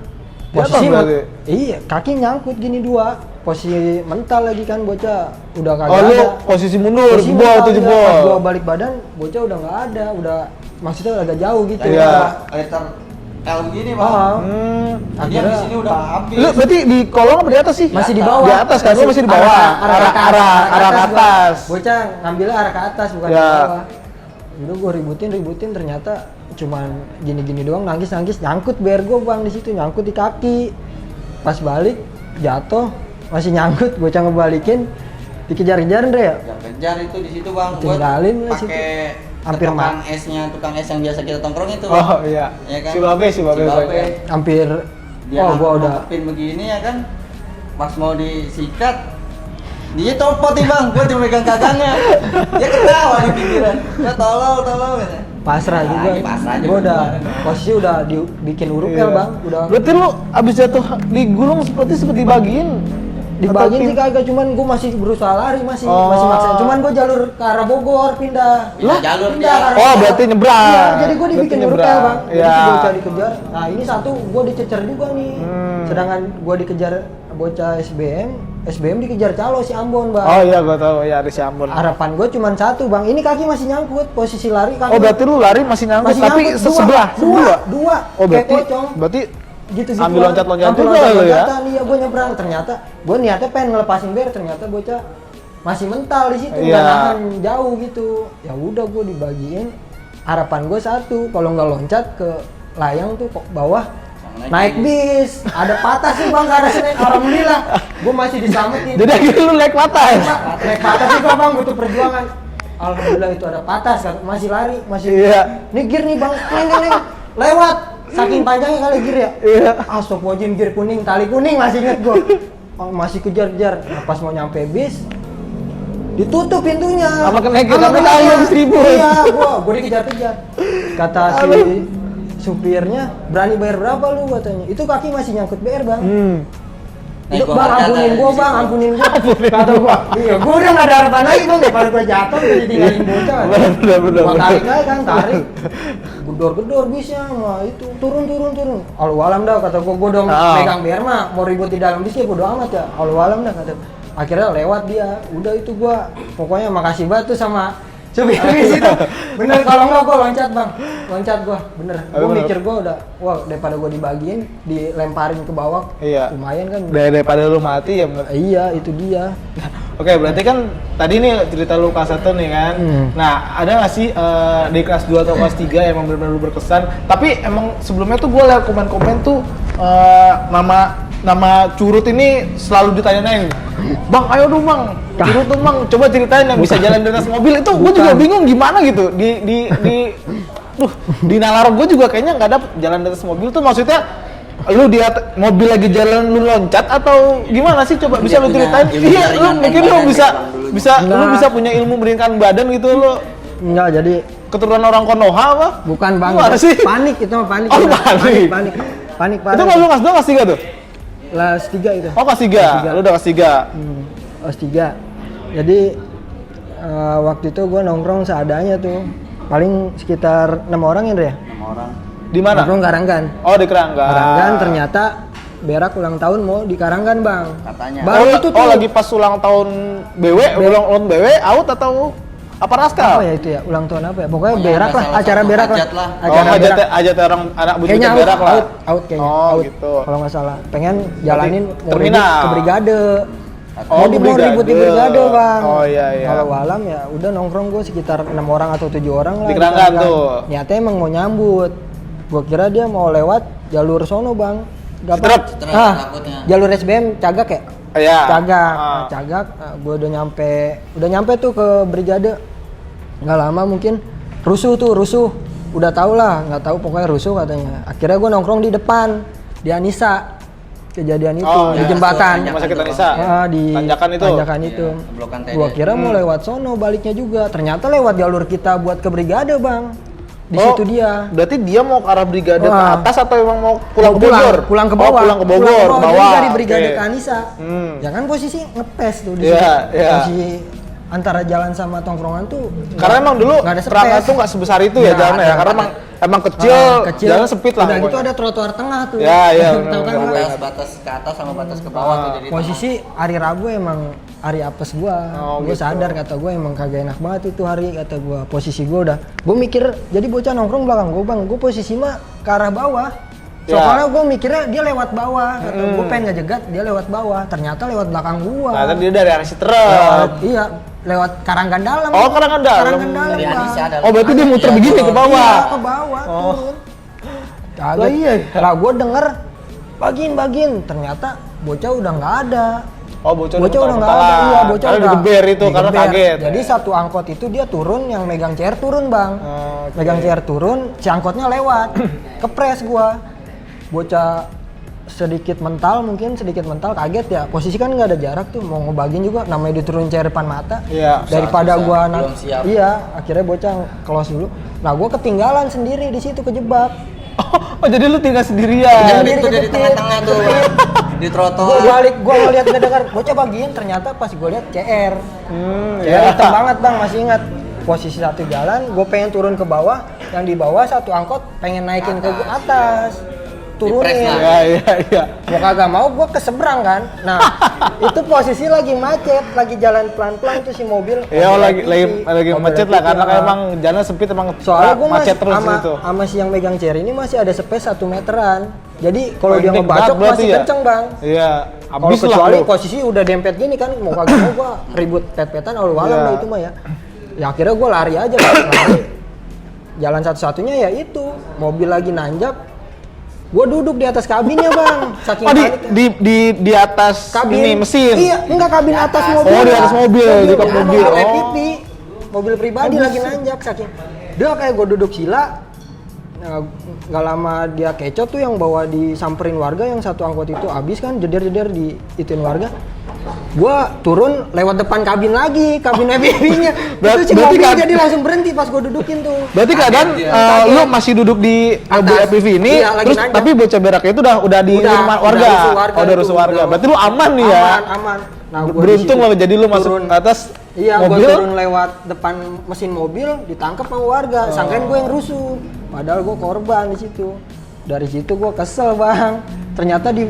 Posisi berarti? iya, kaki nyangkut gini 2. Posisi mental lagi kan bocah. Udah kagak Oh lu ada. posisi mundur, Posisi jebol mental, tuh iya. jebol. Pas gua balik badan, bocah udah nggak ada, udah maksudnya agak jauh gitu. Iya. Liter L begini bang. Ah, Dia akhirnya di sini udah habis. Lu berarti di kolong apa di atas sih? masih di bawah. Di atas kan, lu masih di bawah. Arah ke gua. atas. Bocah ngambilnya arah ke atas bukan Ya. ke bawah. Udah gua ributin ternyata cuman gini-gini doang, nangis nyangkut BR gua bang di situ, nyangkut di kaki. Pas balik jatuh masih nyangkut, bocah ngebalikin dikejar-kejar Andre ya. Ya kejar itu di situ bang. Tinggalin Gua lah situ. pakai Hampir tukang esnya, tukang es yang biasa kita tongkrong itu. Oh iya. Ya kan? Si Babe. Hampir Dia gua udah nangkepin begini ya kan. Pas mau disikat dia copot nih bang, gua cuma megang gagangnya. Dia ketawa di pikiran. Ya tolol gitu. pasrah Ya, juga. pasrah aja Gua udah gimana. posisi udah dibikin huruf Iya. ya bang, udah Berarti lu abis jatuh digulung seperti bagiin. dibagiin sih kagak, cuman gua masih berusaha lari masih maksa. Cuman gua jalur ke arah Bogor pindah. Pindah jalur pindah dia. ke arah Oh, Bogor. berarti nyebrang. Iya, jadi gua Berarti dibikin huruf nyebrang. bang. Jadi Iya. si bocah dikejar. Nah ini satu gua dicecer juga nih. Sedangkan gua dikejar bocah SBM dikejar calo si Ambon bang. Oh iya gua tahu ya ada si Ambon. Harapan gua cuman satu bang. Ini kaki masih nyangkut, posisi lari kaki. Oh berarti lu lari masih nyangkut masih tapi nyangkut, sebelah. dua. Oh Kayak berarti pocong. berarti Gitu ambil loncat-loncat juga lu ya? Iya, gue nyebrang, ternyata gue niatnya pengen ngelepasin BR, ternyata bocah masih mental di situ, Iya. nggak nahan jauh gitu. Ya udah gue dibagiin. Harapan gue satu, kalau nggak loncat ke layang tuh kok bawah naik bis. Ada patah sih bang, ke arah Senen. Alhamdulillah, gue masih diselamatin. Jadi akhirnya lu naik patas. Naik patah juga bang, butuh perjuangan. Alhamdulillah itu ada patah, masih lari, masih. Iya. Nih gear nih bang, neng, lewat. Saking panjangnya kali gear ya. Iya. Astagfirullahaladzim, gear kuning, tali kuning masih inget gua. Masih kejar-kejar. Nah, pas mau nyampe bis, ditutup pintunya. Sama kenaikan, Sama tapi kenaikan. tahu habis ribut. Iya, gua dikejar-kejar. Kata si supirnya, berani bayar berapa lu katanya? Itu kaki masih nyangkut BR bang. Itu bang, ampunin gua. Kata gua, iya, gua udah nggak ada harapan lagi bang. Daripada gua jatuh, udah ditinggalin bocah. Bener. Gua tarik aja kan, tarik. Gedor bisnya, mah itu turun. Alam dah kata gua udah megang BR mah, mau ribut di dalam bisnya bodo amat ya. Alam dah kata. Akhirnya lewat dia, udah itu gua. Pokoknya makasih banget tuh sama supir bis itu. Bener kalau enggak gua loncat bang, gua bener. Gua mikir gua udah, wah daripada gua dibagiin, dilemparin ke bawah, Iya. lumayan kan. Daripada lu mati ya bener. Iya itu dia. Oke, berarti kan tadi nih cerita lu kelas 1 nih kan. Nah, ada nggak sih di kelas 2 atau kelas 3 yang emang benar-benar lu berkesan? Tapi emang sebelumnya tuh gue liat komen-komen tuh nama Curut ini selalu ditanyain. Bang, ayo dong bang, Curut dong bang, coba ceritain yang bisa jalan di atas mobil. Itu gue juga bingung gimana gitu. Di nalar gue juga kayaknya nggak dapet jalan di atas mobil tuh maksudnya lu di mobil lagi jalan lu loncat atau gimana sih, coba bisa lu ceritain? Iya, lu mikir lu bisa punya ilmu meringankan badan gitu lu. Enggak, jadi Keturunan orang Konoha apa? bukan bang, Gimana sih? panik itu mah panik. Oh, Udah. panik. Panik Itu kalau lu kelas 2 kelas 3 tuh? Kelas 3 itu. Oh, kelas 3. Lu udah kelas 3. Kelas 3. Jadi waktu itu gue nongkrong seadanya tuh. Paling sekitar 6 orang ya, Andre ya? 6 orang. Di mana? Nongkrong Karanggan. Oh, di Keranggan. Karanggan ternyata berak ulang tahun mau di Karanggan bang. Katanya. Baru itu tuh. lagi pas ulang tahun BW, ulang BW, out atau apa naskah? Apa ya itu ya? Ulang tahun apa ya? Pokoknya Pokoknya berak ada lah, salah acara satu berak lah. hajat lah. Acara berak. hajat orang anak butuh Kayaknya berak lah. out kayaknya. Oh, Out. gitu. Kalau nggak salah. Pengen jalanin mau ribut terminal. ke brigade. Oh, Mau ribut di brigade bang. Oh iya. Kalau malam ya udah nongkrong gue sekitar 6 orang atau 7 orang lah. Di Keranggan tuh. Nyatanya emang mau nyambut. Gue kira dia mau lewat jalur sono bang. Setrep. Takutnya. Jalur SBM Cagak ya? Iya. Cagak, Ah. Cagak. Gue udah nyampe tuh ke brigade. Nggak lama mungkin rusuh. Udah tau lah, nggak tahu pokoknya rusuh katanya. Akhirnya gue nongkrong di depan, di Anissa. Kejadian itu Oh, di ya, jembatan. Rumah sakit Anissa. Di Tanjakan itu. Tanjakan itu. Iya, Blokan TD. Gua kira mau lewat sono baliknya juga. Ternyata lewat jalur kita buat ke brigade, Bang. Di Oh, situ dia. Berarti dia mau ke arah brigade ke Wah. atas atau emang mau pulang ke Mau Bogor? pulang ke bawah. Oh, pulang ke Bogor, Jadi bawah. dari brigade Oke. ke Anissa. Ya kan posisi ngepes tuh di Iya, situ. iya. Posisi antara jalan sama tongkrongan tuh. Karena emang dulu nggak ada Keranggan space. tuh nggak sebesar itu ya Nggak jalannya ya. ada. Karena emang kecil, jalan sempit lah. Udah gitu pokoknya. ada trotoar tengah tuh. Ya, iya, Tahu kan bener-bener. Bang? Batas ke atas sama batas ke bawah tuh jadi Posisi hari Rabu emang hari apes gua. Oh, Gua gitu. sadar kata gua emang kagak enak banget itu hari kata gua. Posisi gua udah. Gua mikir jadi bocah nongkrong belakang gua, Bang. Gua posisi mah ke arah bawah. Ya. Soalnya gua mikirnya dia lewat bawah. Kata gua pengen ngejegat dia lewat bawah. Ternyata lewat belakang gua. Ternyata dia dari arah Citerep. Iya, lewat Karanggan dalam. Oh, Karanggan dalam. Karanggan dalam. dari Bang. Anissa ada. Oh, berarti dia muter begini ke bawah. Iya, ke bawah turun. Kaget. Lah iya. Lah gua denger bagin. Ternyata bocah udah nggak ada. Oh, bocah Udah nggak ada. ketawa. Iya, bocah Karena udah digeber itu karena digeber. kaget. Jadi satu angkot itu dia turun, yang megang chair turun, Bang. Oh, oke. Megang chair turun, si angkotnya lewat. Kepres gua. Bocah sedikit mental kaget ya. Posisi kan nggak ada jarak tuh, mau ngebagiin juga namanya diturunin chair depan mata. Iya. Daripada Susah, gua belum siap. iya, akhirnya bocah close dulu. Nah, gua ketinggalan sendiri di situ kejebak. Oh, jadi lu tinggal sendirian. Dan Sendiri itu dari kejepit. tengah-tengah tuh di Gua trotoar. balik, gua ngeliat dengar bocah bagian, ternyata pas gua lihat CR. CR iya. hitam banget, Bang, masih ingat. Posisi satu jalan, gua pengen turun ke bawah, yang di bawah satu angkot pengen naikin ke atas. Turunin. Dipres lah. Iya. Gua kagak mau, gua ke seberang kan. Nah, itu posisi lagi macet, lagi jalan pelan-pelan tuh si mobil. Iya, mobil lagi mobil macet lah LPG, karena ah. emang jalan sempit emang Soalnya gue macet masih terus sama, gitu. sama si yang megang chair ini masih ada space 1 meteran. Jadi kalau Oh, dia ini ngebacok berat berarti masih ya? kenceng, Bang. Iya, Kalau habis lah kecuali lu. posisi udah dempet gini kan, mau kagak mau gua ribut pet-petan awal-awalan Iya. lah itu mah ya. Ya akhirnya gua lari aja, Bang. Lari. Jalan satu-satunya ya itu, mobil lagi nanjak. Gua duduk di atas kabinnya, Bang. Saking Oh, panik. di atas Kabin. ini mesin. Iya, enggak kabin atas mobil. Oh, di atas mobil, di kap mobil. Mobil Oh. pipi. Mobil pribadi lagi nanjak saking. Dia kayak gua duduk sila. Nggak lama dia kecoh tuh yang bawa disamperin warga, yang satu angkot itu habis kan jeder-jeder di ituin warga. Gua turun lewat depan kabin lagi, kabin FPV-nya. Itu si berarti mobil kan- jadi langsung berhenti pas gua dudukin tuh. Berarti keadaan lu masih duduk di mobil Atas. FPV ini, Iya, lagi terus nanjak. tapi bocah beraknya itu udah di Udah, rumah udah warga. rusuh warga Oh, udah itu, rusuh warga. udah. Berarti lu aman nih ya. Aman. Nah, gua Beruntung di situ lo jadi lu masuk turun. ke atas Iya, gue mobil. turun lewat depan mesin mobil, ditangkap sama warga. Sangkain gue yang rusuh, padahal gue korban di situ. Dari situ gue kesel, Bang. Ternyata di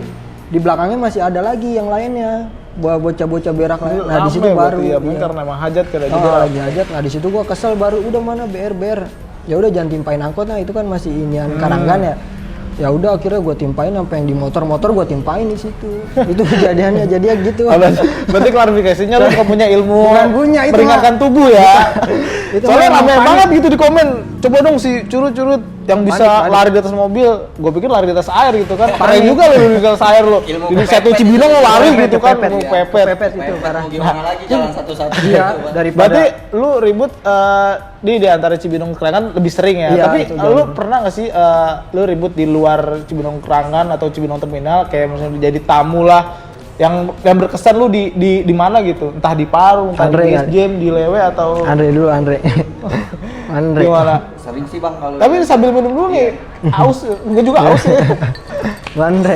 belakangnya masih ada lagi yang lainnya, bocah-bocah berak lain. Nah di situ Rame baru. berarti ya, iya. karena emang hajat kira Oh, juga. lagi hajat. Nah di situ gue kesel baru. Udah mana BR. Ya udah jangan timpain angkot, nah itu kan masih inian Karanggan ya. Ya udah akhirnya gue timpain sampai yang di motor gue timpain di situ. Itu kejadiannya jadi ya gitu. Berarti klarifikasinya lu bukan punya ilmu Bukan punya, itu meringankan mah. tubuh ya. Itu Soalnya mah rame emang banget panik. gitu di komen. Coba dong si curut-curut yang bisa Panik. lari di atas mobil. Gue pikir lari di atas air gitu kan. Keren Panik. juga lu di atas air lu. Ilmu Di satu kepepet Cibinong itu. lo lari Kepepet, gitu kan, kepepet, mau iya. pepet. Kepepet itu parah. Mau gimana lagi jalan satu-satu Iya, gitu, Bang. daripada Berarti lu ribut di antara Cibinong Kerangan lebih sering ya. Iya, Tapi itu lu jauh. pernah nggak sih lu ribut di luar Cibinong Kerangan atau Cibinong Terminal kayak misalnya jadi tamu lah yang berkesan lu di mana gitu? Entah di Parung, entah Andre di kan? SJM, di Lewe atau Andre dulu, Andre. Andre. gimana? Sering sih, Bang, kalau Tapi sambil minum dulu nih, aus, gue juga aus ya. Andre.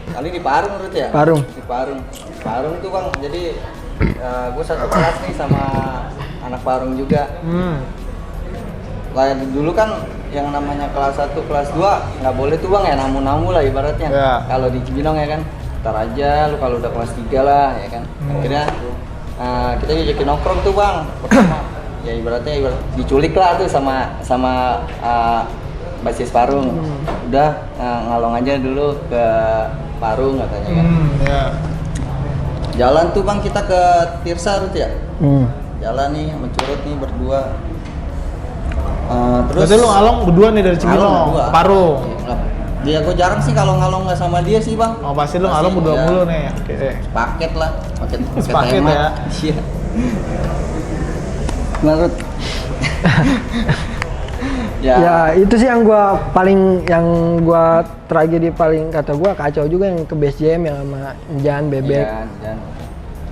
kali di Parung menurut ya? Parung. Di Parung. Parung tuh, Bang. Jadi gue satu kelas nih sama anak Parung juga. Lah dulu kan yang namanya kelas 1, kelas 2 nggak boleh tuh bang ya namu-namu lah ibaratnya. Ya. Kalau di Cibinong ya kan, ntar aja lu kalau udah kelas 3 lah ya kan. Akhirnya kita diajakin nongkrong tuh bang pertama. Ya ibaratnya diculik lah tuh sama basis Parung. Udah ngalong aja dulu ke Parung katanya kan. Ya. Jalan tuh bang kita ke Tirsa Rut ya. Jalan nih sama Curut nih berdua. Terus Berarti lu ngalong berdua nih dari Cibinong, ngalong berdua. Parung. Dia gue jarang sih kalau ngalong nggak sama dia sih bang. Oh pasti lu ngalong berdua iya. mulu nih. Oke. Paket lah, paket Paket hemat. ya. Iya. Menurut Ya itu sih yang gua tragedi paling kata gua kacau juga yang ke base jam yang sama Jan Bebek. Iya, Jan.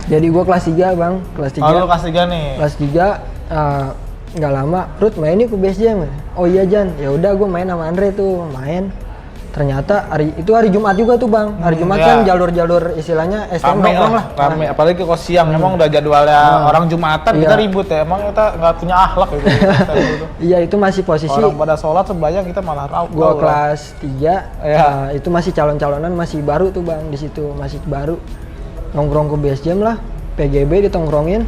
Jadi gua kelas 3 bang, kelas 3. Oh lu kelas 3 nih. Kelas 3 nggak lama, Ruth main yuk ke base jam. Oh iya Jan, ya udah gua main sama Andre tuh main. Ternyata hari Jumat juga tuh bang. Hari Jumat iya. kan jalur istilahnya STM Rame nongkrong lah. Rame, apalagi kok siang emang udah jadwalnya orang Jumatan Iya. kita ribut ya. Emang kita nggak punya akhlak gitu. Iya itu masih posisi. Orang pada sholat sembahyang kita malah rauk. Gua kelas 3, Iya. itu masih calon-calonan masih baru tuh bang di situ masih baru nongkrong ke base jam lah, PGB ditongkrongin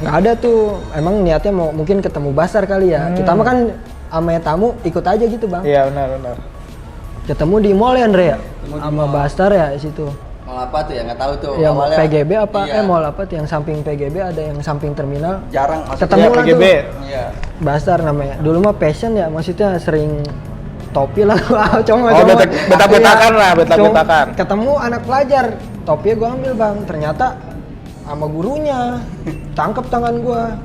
nggak ada tuh, emang niatnya mau mungkin ketemu Basar kali ya. Kita mah kan sama tamu ikut aja gitu bang. Iya benar. Ketemu di mall ya Andre ya, Ketemu di sama mall. Basar ya di situ. Mau apa tuh ya nggak tahu tuh. Ya awalnya. PGB apa? Iya. Mall apa tuh yang samping PGB ada yang samping terminal. Jarang maksudnya. Ketemu Iya, lah PGB. tuh. Iya. Basar namanya. Dulu mah passion ya, maksudnya sering topi lah cuma Oh, betak-betakan lah, betak-betakan. Ketemu anak pelajar, topinya gua ambil bang, ternyata sama gurunya, tangkep tangan gua.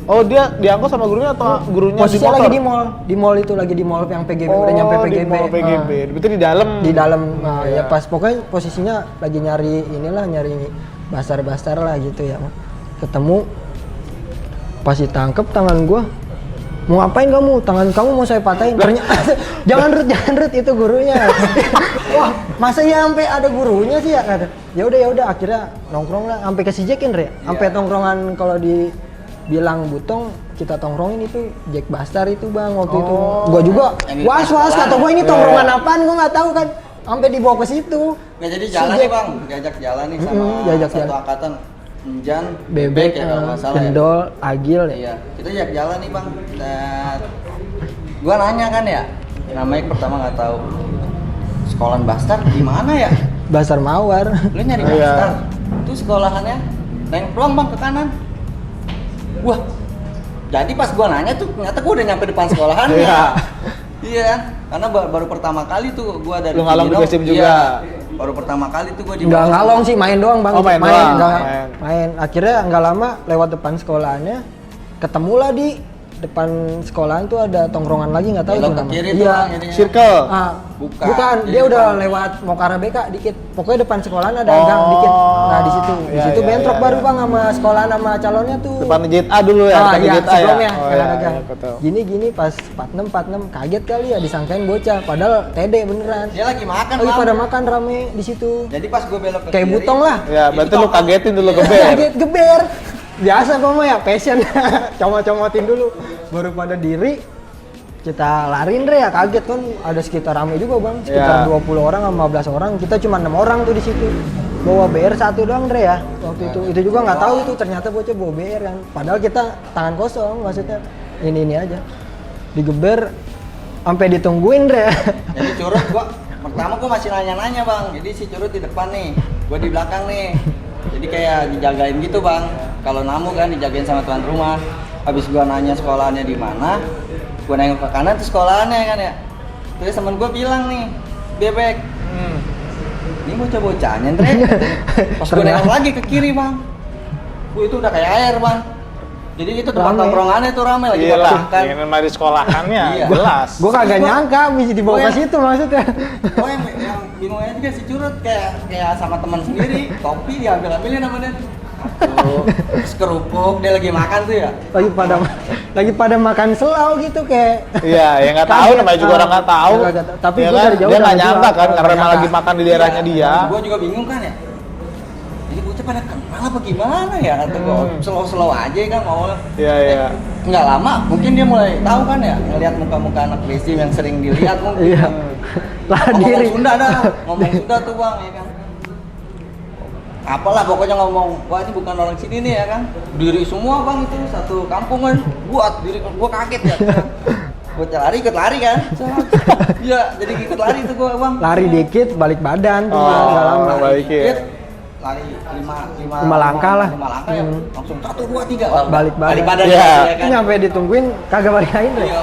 Oh dia diangkut sama gurunya atau gurunya Posisinya di motor? lagi di mall itu lagi di mall yang PGB udah nyampe PGB. Di mall PGB. Itu di dalam. Di dalam, nah, Iya. ya pas pokoknya posisinya lagi nyari basar-basar lah gitu ya. Ketemu, pas ditangkep tangan gua, mau ngapain kamu? Tangan kamu mau saya patahin? Ternyata jangan Rut itu gurunya. Wah masa ya sampai ada gurunya sih ya? Kata. Ya udah akhirnya nongkrong lah, sampai ke si Jack Indra ya. Sampai tongkrongan kalau dibilang Butong kita tongkrongin itu Jack Bastar itu bang waktu itu. Gua juga Yang was kata gua ini tongkrongan apaan gua nggak tahu kan. Sampai dibawa ke situ. Nggak jadi jalan nih bang, diajak jalan nih sama diajak satu jalan. angkatan. Jan, Bebek, ya kalau nggak salah ya. Gendol, Agil ya. Iya, kita ajak jalan nih bang. Gua nanya kan ya, namanya pertama nggak tahu. Sekolahan Bastar di mana ya? Basar Mawar. Lu nyari Oh, iya. Bastar. Itu sekolahannya nengplong bang ke kanan. Wah, jadi pas gua nanya tuh ternyata gua udah nyampe depan sekolahan. Iya. Iya, karena baru pertama kali tuh gua dari Lu ngalong di Cibinong, BSM juga? Iya, baru pertama kali tuh gua di Nggak ngalong sih, main doang bang. Oh, main doang. nggak- Main. main. Akhirnya nggak lama lewat depan sekolahannya, ketemulah di depan sekolahan tuh ada tongkrongan lagi nggak tahu Belok tuh ke namanya. kiri tuh Iya. bang jadinya. Circle. Ah, Bukan. bukan. Di Dia udah depan. lewat mau ke arah BK dikit. Pokoknya depan sekolahan ada Oh. gang dikit. Nah di situ, Iya, iya, bentrok iya, baru iya. bang sama sekolahan sama calonnya tuh. Depan JTA dulu ya, depan iya, JTA ya. sebelumnya Oh, kan iya, ada gang. iya, aku tahu. Gini pas 46 kaget kali ya disangkain bocah, padahal TD beneran. Dia lagi makan Lagi bang. pada makan rame di situ. Jadi pas gua belok ke Kayak kiri, Butong lah. Ya, itu berarti lu tongkrong. kagetin dulu Iya. geber. Kaget geber. Biasa kok mah ya passion. Comot-comotin dulu baru pada diri. Kita lariin Re ya, kaget kan ada sekitar rame juga bang, sekitar Iya. 20 orang, 15 orang, kita cuma 6 orang tuh di situ. Bawa BR satu doang Re ya, waktu itu juga nggak tahu itu ternyata bocah bawa BR kan, padahal kita tangan kosong, maksudnya ini aja, digeber, sampai ditungguin Re. Jadi Curut pertama gua masih nanya-nanya bang. Jadi si Curut di depan nih, gua di belakang nih. Jadi kayak dijagain gitu bang. Kalau namu kan dijagain sama tuan rumah. Habis gua nanya sekolahannya di mana, gua nengok ke kanan tuh sekolahannya kan ya. Terus temen gua bilang nih, Bebek, ini bocah-bocahnya Andre. Pas gua nengok lagi ke kiri bang, itu udah kayak air bang. Jadi itu tempat Rame. tongkrongannya tuh rame lagi Iya pada lah, makan. ini mah di sekolahannya Iya. jelas. Gue kagak nyangka bisa dibawa ke situ maksudnya. Oh yang bingungnya juga si Curut kayak sama teman sendiri, topi diambil-ambilin sama dia. Terus kerupuk dia lagi makan tuh ya. Lagi pada makan selau gitu kayak. Iya, ya nggak tahu Kaget. namanya juga orang nggak tahu. Ya, nggak tahu. Tapi Ya gua kan? dari jauh dia udah nggak bilang, nyangka kan nggak karena emang nyangka. lagi makan di daerahnya dia. Gue juga bingung kan ya. Ini bocah pada kenal apa gimana ya kata gue, slow aja kan mau. Iya. Nggak lama mungkin dia mulai tahu kan ya, ngelihat muka-muka anak BSIM yang sering dilihat mungkin. Iya. Lah Ngomong diri. Sunda dah, ngomong Sunda tuh bang ya kan. Apalah pokoknya ngomong, wah ini bukan orang sini nih ya kan. Diri semua bang itu satu kampung kan, buat diri gua kaget ya. Gua lari ikut lari kan. Iya, jadi ikut lari tuh gua bang. Lari dikit balik badan tuh Oh, nggak lama. balik ya. Lari Lima langkah lah. 5 langkah ya, langsung 1, 2, 3 Balik badan. Iya. ya kan. Nyampe ditungguin kagak balik lain deh. Iya.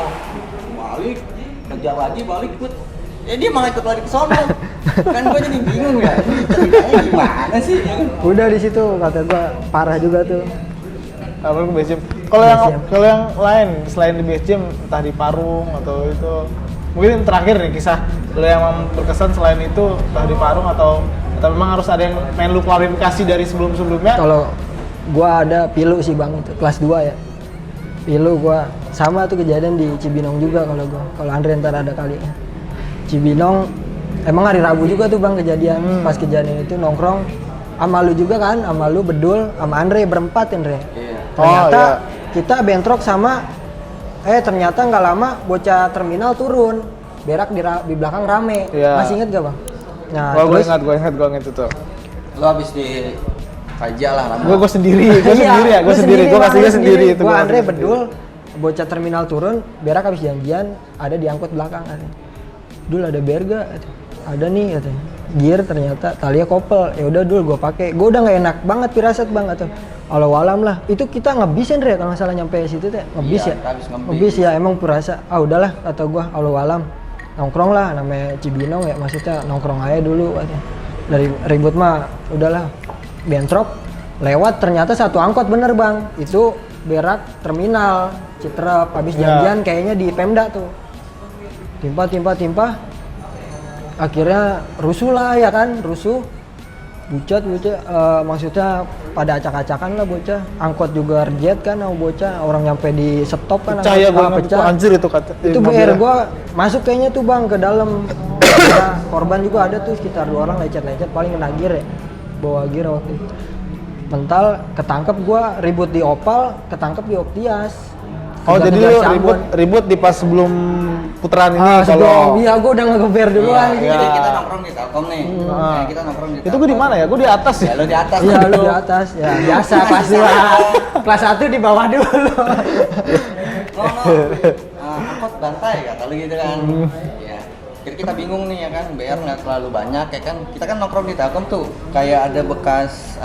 Balik, kejar lagi balik ikut. Ya dia malah ikut lari ke sono. Kan gua jadi bingung ya. Ini ceritanya gimana sih? Ya kan? Udah di situ kata gua parah juga tuh. Apa ke base gym? Kalau yang lain selain di base gym, entah di Parung atau itu, mungkin terakhir nih kisah lo yang berkesan selain itu, entah di Parung atau memang harus ada yang pengen lu klarifikasi dari sebelumnya? Kalau gua ada pilu sih bang itu kelas 2 ya. Pilu gua sama tuh kejadian di Cibinong juga kalau gua. Kalau Andre ntar ada kali ya. Cibinong emang hari Rabu juga tuh bang kejadian. Pas kejadian itu nongkrong sama lu juga kan, sama lu Bedul, sama Andre berempat Andre. Iya. Ternyata kita bentrok sama ternyata nggak lama bocah terminal turun. Berak di belakang rame. Iya. Masih inget gak bang? Nah, gue terus ingat itu tuh. Lo habis di Raja lah lama. Gue sendiri ya, gue sendiri, gue pastinya sendiri itu. Gue Andre Bedul, bocah terminal turun, berak habis janjian, ada diangkut belakang katanya. Dul ada berga, ada nih katanya. Gear ternyata talia kopel, ya udah Dul gue pakai. Gue udah nggak enak banget firasat bang atau walam lah. Itu kita ngebisin Re kalau nggak salah nyampe situ teh ngebis Iya, ya. habis Ngebis ya emang firasat. Udahlah kata gue walam. Nongkrong lah namanya Cibinong ya maksudnya nongkrong aja dulu katanya. Dari ribut mah udahlah bentrok lewat ternyata satu angkot bener bang itu berak terminal Citrep habis janjian kayaknya di Pemda tuh timpa akhirnya rusuh lah ya kan bucat maksudnya pada acak-acakan lah bocah angkot juga reject kan sama bocah orang nyampe di stop kan Pecah ya, gue pecah anjir itu kata. itu BR gua masuk kayaknya tuh bang ke dalam. Ada korban juga ada tuh sekitar 2 orang lecet paling kena gear ya bawa gear waktu itu mental ketangkep gua ribut di Opal ketangkep di Optias. Oh jadi lu ribut di pas sebelum putaran ini kalau iya gua udah ngegeber duluan. Iya. Jadi kita nongkrong di Telkom nih. Nah, kita nongkrong di Telkom. itu gue di mana ya? Gue di atas ya. Ya lu di atas. Iya lu di atas ya biasa pasti lah. Kelas 1 di bawah dulu. Angkot bantai kata lu gitu kan. Iya. Jadi kita bingung nih ya kan, BR nggak terlalu banyak ya kan. Kita kan nongkrong di Telkom tuh, kayak ada bekas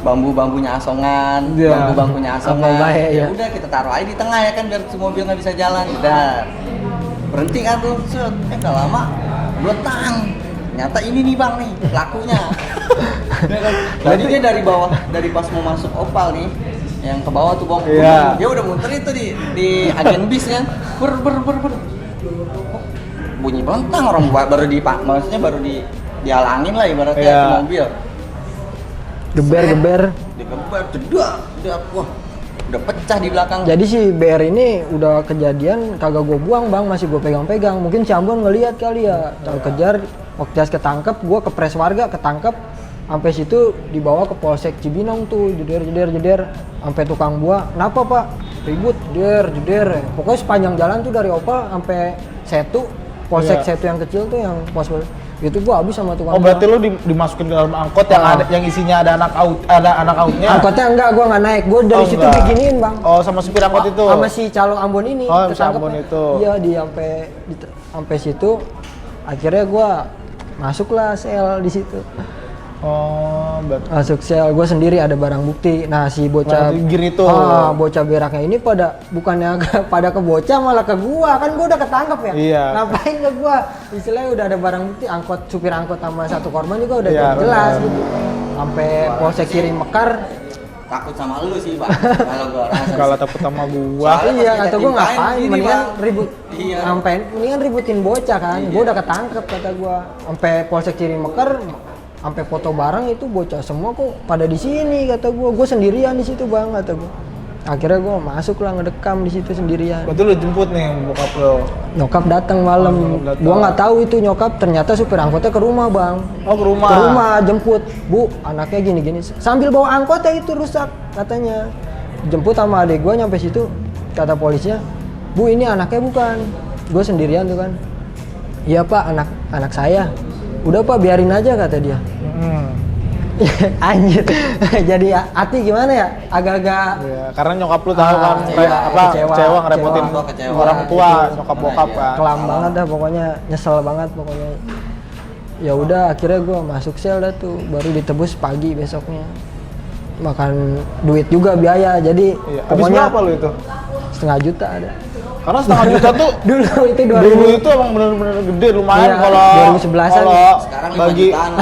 bambu-bambunya asongan, bambu-bambunya asongan. Ya udah kita taruh aja di tengah ya kan biar mobil nggak bisa jalan. Udah berhenti kan tuh, set. Nggak lama, bletang. Ternyata ini nih bang nih pelakunya. Jadi dia dari bawah, dari pas mau masuk Opal nih, yang ke bawah tuh bang. Dia udah muter itu di agen bis kan, ber. Bunyi belentang orang baru maksudnya baru dihalangin lah ibaratnya mobil. Geber Digeber, wah udah pecah di belakang. jadi si BR ini udah kejadian kagak gue buang bang masih gue pegang-pegang mungkin Ciambon ngelihat kali ya kejar waktu ketangkep gue kepres warga ketangkep sampai situ dibawa ke Polsek Cibinong tuh jeder sampai tukang buah kenapa pak ribut jeder pokoknya sepanjang jalan tuh dari Opal sampai Setu Polsek Setu yang kecil tuh yang pos itu gua habis sama tukang. Oh berarti lu dimasukin ke dalam angkot yang ada yang isinya ada anak autnya. Angkotnya enggak, gua nggak naik. Gua dari situ beginiin, Bang. Oh, sama supir angkot itu. Sama si calon Ambon ini. Oh, si Ambon itu. Iya, sampai situ akhirnya gua masuklah sel di situ. Oh, masuk sel, gue sendiri ada barang bukti. Nah si bocah gear itu. Bocah beraknya ini bukannya pada ke bocah malah ke gua kan gua udah ketangkep ya. Iya. Ngapain ke gua? Istilahnya udah ada barang bukti, supir angkot sama satu korban juga udah jelas gitu. Sampai Polsek Kiri Mekar takut sama lu sih Pak. Kalau gua rasa. Kalau takut sama gua. Iya, kata gua ngapain? Mendingan ribut. Iya. Mendingan ributin bocah kan. Iya. Gua udah ketangkep kata gua. Sampai Polsek Kiri Mekar sampai foto bareng itu bocah semua kok pada di sini kata gua sendirian di situ bang kata gua Akhirnya gue masuk lah, ngedekam di situ sendirian. Berarti lu jemput nih bokap lo. Nyokap datang malam. nyokap datang. Gua nggak tahu itu nyokap, ternyata supir angkotnya ke rumah, Bang. Oh, ke rumah. Ke rumah jemput. Bu, anaknya gini-gini. Sambil bawa angkotnya itu rusak katanya. Jemput sama adik gua nyampe situ, kata polisinya, "Bu, ini anaknya bukan." Gue sendirian tuh kan. "Iya, Pak, anak saya." "Udah, Pak, biarin aja," kata dia. Anjir. Jadi hati gimana ya? Agak-agak Iya, karena nyokap lu tahu kan iya, kecewa ngerepotin kecewa. orang tua, Itu, nyokap bokap iya. kan. kelam banget dah pokoknya, nyesel banget pokoknya. Ya udah akhirnya gue masuk sel dah tuh, baru ditebus pagi besoknya. Makan duit juga biaya, jadi Iya. Habis pokoknya berapa lu itu? 500 juta ada. Karena 500 juta tuh Dulu itu dulu itu emang bener-bener gede, lumayan Iya, kalau 2011-an. Sekarang 5 bagi jutaan.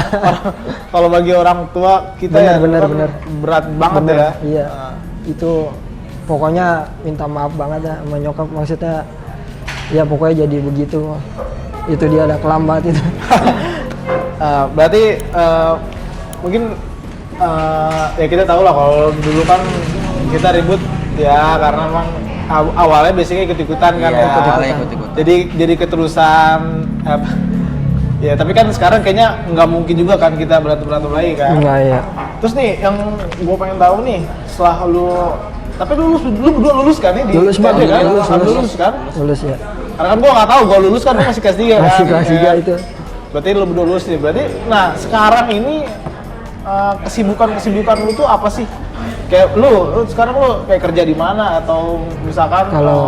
kalau bagi orang tua kita Bener, ya bener, kan bener. berat banget Bener, ya. Iya. Nah, Itu pokoknya minta maaf banget dah sama nyokap, maksudnya ya pokoknya jadi begitu. Itu dia ada kelam banget itu. berarti mungkin ya kita tahu lah kalau dulu kan kita ribut ya karena emang awalnya basicnya ikut-ikutan kan Iya, ya. awalnya ikut-ikutan. Jadi keterusan ya tapi kan sekarang kayaknya nggak mungkin juga kan kita berantem lagi kan. Enggak ya. Terus nih yang gue pengen tahu nih setelah lu tapi lu berdua lulus kan nih di Lulus, Bang. ITB kan? Lulus, Alhamdulillah lulus. lulus kan? Lulus ya. Karena kan gue nggak tahu, gue lulus kan, gue masih kelas 3 kan? Masih kelas Ya. 3 itu. Berarti lu berdua lulus nih, berarti, nah sekarang ini kesibukan lu tuh apa sih? Kayak lu sekarang lu kayak kerja di mana atau misalkan Kalau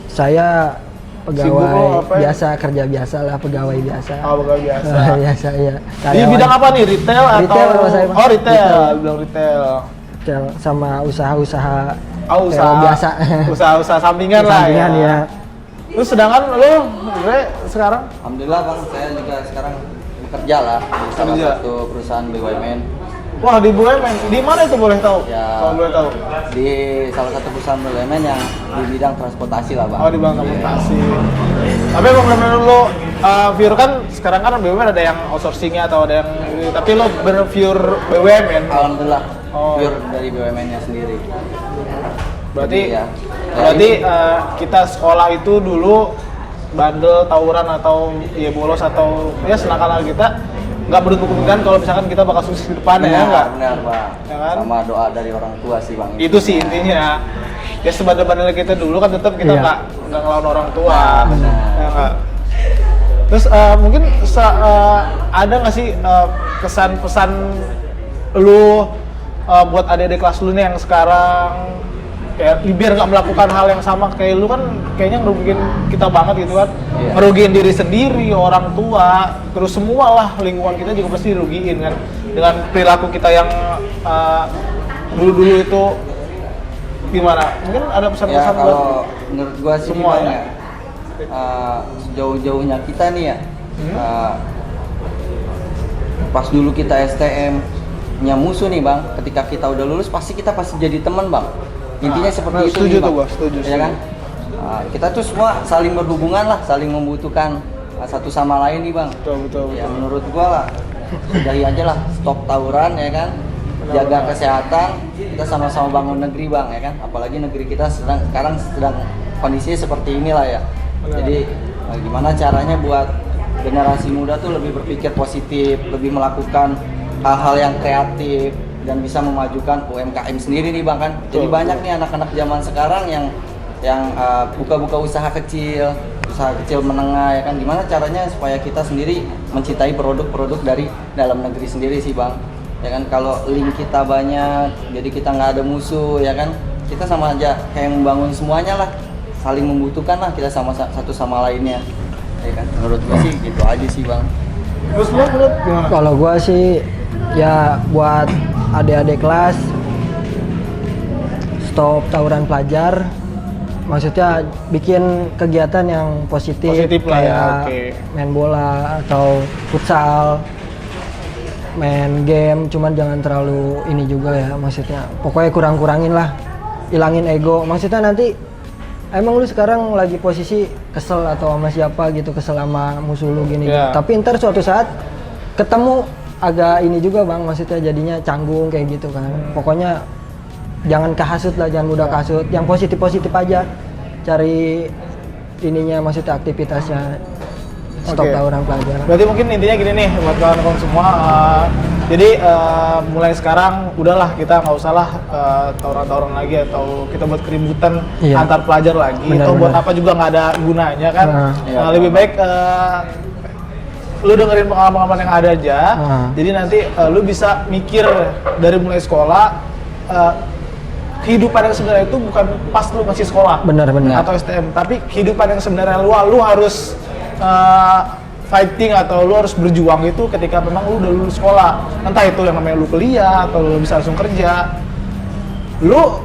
saya sibuk lo pegawai apa ya? biasa, kerja biasa lah, pegawai biasa. pegawai biasa. Biasa ya. Di bidang apa nih? Retail atau? Retail kalau saya, Bang. Oh retail, Retail. bilang retail. Sama usaha-usaha Oh, usaha biasa. Usaha sampingan lah Sampingan ya. ya. Terus sedangkan lu sekarang Alhamdulillah Bang, saya juga sekarang bekerja lah di salah Kerja. satu perusahaan BUMN. wah di BUMN, di mana itu boleh tahu? Ya. Kalau boleh tahu. Di salah satu perusahaan BUMN yang di bidang transportasi lah Bang. Oh di bidang transportasi. Tapi emang benar-benar lo viewer kan sekarang kan BUMN ada yang outsourcingnya atau ada yang ini, tapi lo bener viewer BUMN. Alhamdulillah, Oh. pure dari BUMN-nya sendiri. Berarti Jadi, ya. berarti kita sekolah itu dulu bandel, tawuran atau ya bolos atau ya senakal kita nggak menutup kemungkinan kalau misalkan kita bakal sukses di depan ya nggak? Benar Bang. Ya kan? Sama doa dari orang tua sih Bang. Itu sih intinya. Ya sebandel-bandel kita dulu kan tetap kita Iya. nggak ngelawan orang tua. Benar. Ya nggak? Terus mungkin ada nggak sih kesan-pesan lu buat adik-adik kelas lu nih yang sekarang kayak biar nggak melakukan hal yang sama kayak lu kan kayaknya ngerugiin kita banget gitu kan. Iya. Ngerugiin diri sendiri, orang tua, terus semua lah lingkungan kita juga pasti dirugiin kan dengan perilaku kita yang dulu-dulu itu gimana? Mungkin ada Ya pesan-pesan buat kalau menurut gua sih semua Bang, ya? sejauh-jauhnya kita nih ya, pas dulu kita STM nya musuh nih Bang, ketika kita udah lulus pasti kita jadi teman Bang. Intinya seperti itu setuju nih, tuh Bang. gua, setuju. Ya kan? Kita tuh semua saling berhubungan lah, saling membutuhkan satu sama lain nih Bang. Betul. Ya menurut gua lah, sudahi aja lah, stop tawuran ya kan, jaga kesehatan, kita sama-sama bangun negeri Bang ya kan, apalagi negeri kita sekarang sedang kondisinya seperti inilah ya. Benar. Jadi gimana caranya buat generasi muda tuh lebih berpikir positif, lebih melakukan hal-hal yang kreatif dan bisa memajukan UMKM sendiri nih Bang kan. Jadi Betul, banyak nih anak-anak zaman sekarang yang buka-buka usaha kecil menengah ya kan. Gimana caranya supaya kita sendiri mencintai produk-produk dari dalam negeri sendiri sih Bang. Ya kan, kalau link kita banyak, jadi kita nggak ada musuh ya kan. Kita sama aja kayak membangun semuanya lah, saling membutuhkan lah kita sama satu sama lainnya. Ya kan, menurut gue sih gitu aja sih Bang. Terus lu menurut gimana? Kalau gua sih ya buat adik-adik kelas stop tawuran pelajar, maksudnya bikin kegiatan yang positif, Positif lah ya, kayak oke. main bola atau futsal, main game, cuman jangan terlalu ini juga ya, maksudnya pokoknya kurang-kurangin lah, hilangin ego. Maksudnya nanti emang lu sekarang lagi posisi kesel atau sama siapa gitu, kesel sama musuh lu gini, Iya. tapi ntar suatu saat ketemu agak ini juga Bang, maksudnya jadinya canggung kayak gitu kan. Pokoknya jangan kehasut lah, jangan mudah kehasut. Yang positif aja. Cari ininya, maksudnya aktivitasnya. Stop Oke. tawuran pelajar. Berarti mungkin intinya gini nih buat kawan-kawan semua. Jadi mulai sekarang udahlah kita nggak usah lah tawuran-tawuran lagi atau kita buat keributan Iya. antar pelajar lagi. Benar, Atau buat benar. apa juga nggak ada gunanya kan. Iya. Lebih baik lu dengerin pengalaman-pengalaman yang ada aja. Jadi nanti lu bisa mikir dari mulai sekolah. Kehidupan yang sebenarnya itu bukan pas lu masih sekolah Benar. atau STM, tapi kehidupan yang sebenarnya lu harus fighting atau lu harus berjuang itu ketika memang lu udah lulus sekolah. Entah itu yang namanya lu kuliah atau lu bisa langsung kerja. Lu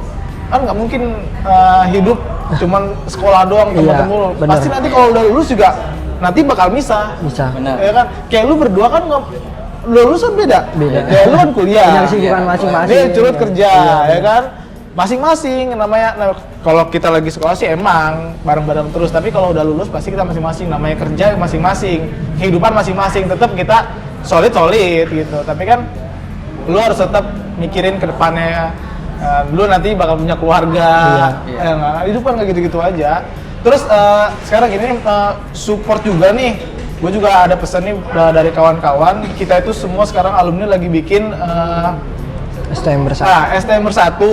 kan nggak mungkin hidup cuman sekolah doang Iya, teman-teman lu. benar. Pasti nanti kalau udah lulus juga nanti bakal misah. Bisa. Benar. Ya kan? Kayak lu berdua kan lulus kan beda. Beda. Ya lu kan kuliah. Punya kesibukan masing-masing. Dia curut kerja, Iya. ya kan? Masing-masing namanya kalau kita lagi sekolah sih emang bareng-bareng terus, tapi kalau udah lulus pasti kita masing-masing, namanya kerja masing-masing, kehidupan masing-masing, tetap kita solid gitu. Tapi kan lu harus tetap mikirin ke depannya, lu nanti bakal punya keluarga. Iya. Hidup kan nggak gitu-gitu aja. Terus sekarang ini support juga nih, gue juga ada pesan nih dari kawan-kawan, kita itu semua sekarang alumni lagi bikin STM bersatu. STM bersatu.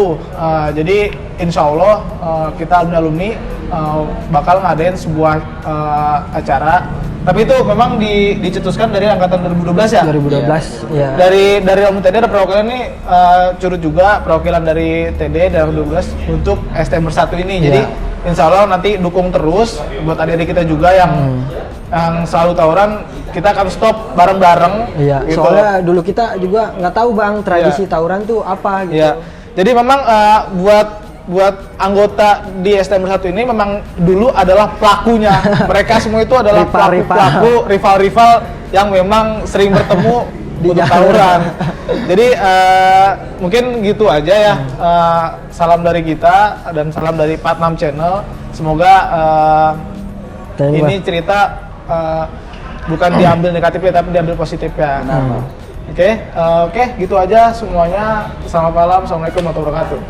Jadi insya Allah kita alumni bakal ngadain sebuah acara. Tapi itu memang dicetuskan dari angkatan 2012 ya? 2012, ya. Dari alumni TD ada perwakilan nih, curut juga perwakilan dari TD dari 2012 untuk STM bersatu ini. Jadi insya Allah nanti dukung terus buat adik-adik kita juga yang selalu tawuran, kita akan stop bareng-bareng. Iya, gitu. soalnya dulu kita juga nggak tahu Bang tradisi tawuran tuh apa gitu. Iya. Jadi memang buat anggota di STM bersatu ini memang dulu adalah pelakunya. Mereka semua itu adalah pelaku rival-rival yang memang sering bertemu Di untuk jalan. tawuran. Jadi mungkin gitu aja ya. Salam dari kita dan salam dari 46 Channel. Semoga Dan ini cerita bukan diambil negatifnya tapi diambil positifnya. Benar, Bang. Oke, gitu aja semuanya. Selamat malam, assalamualaikum warahmatullahi wabarakatuh.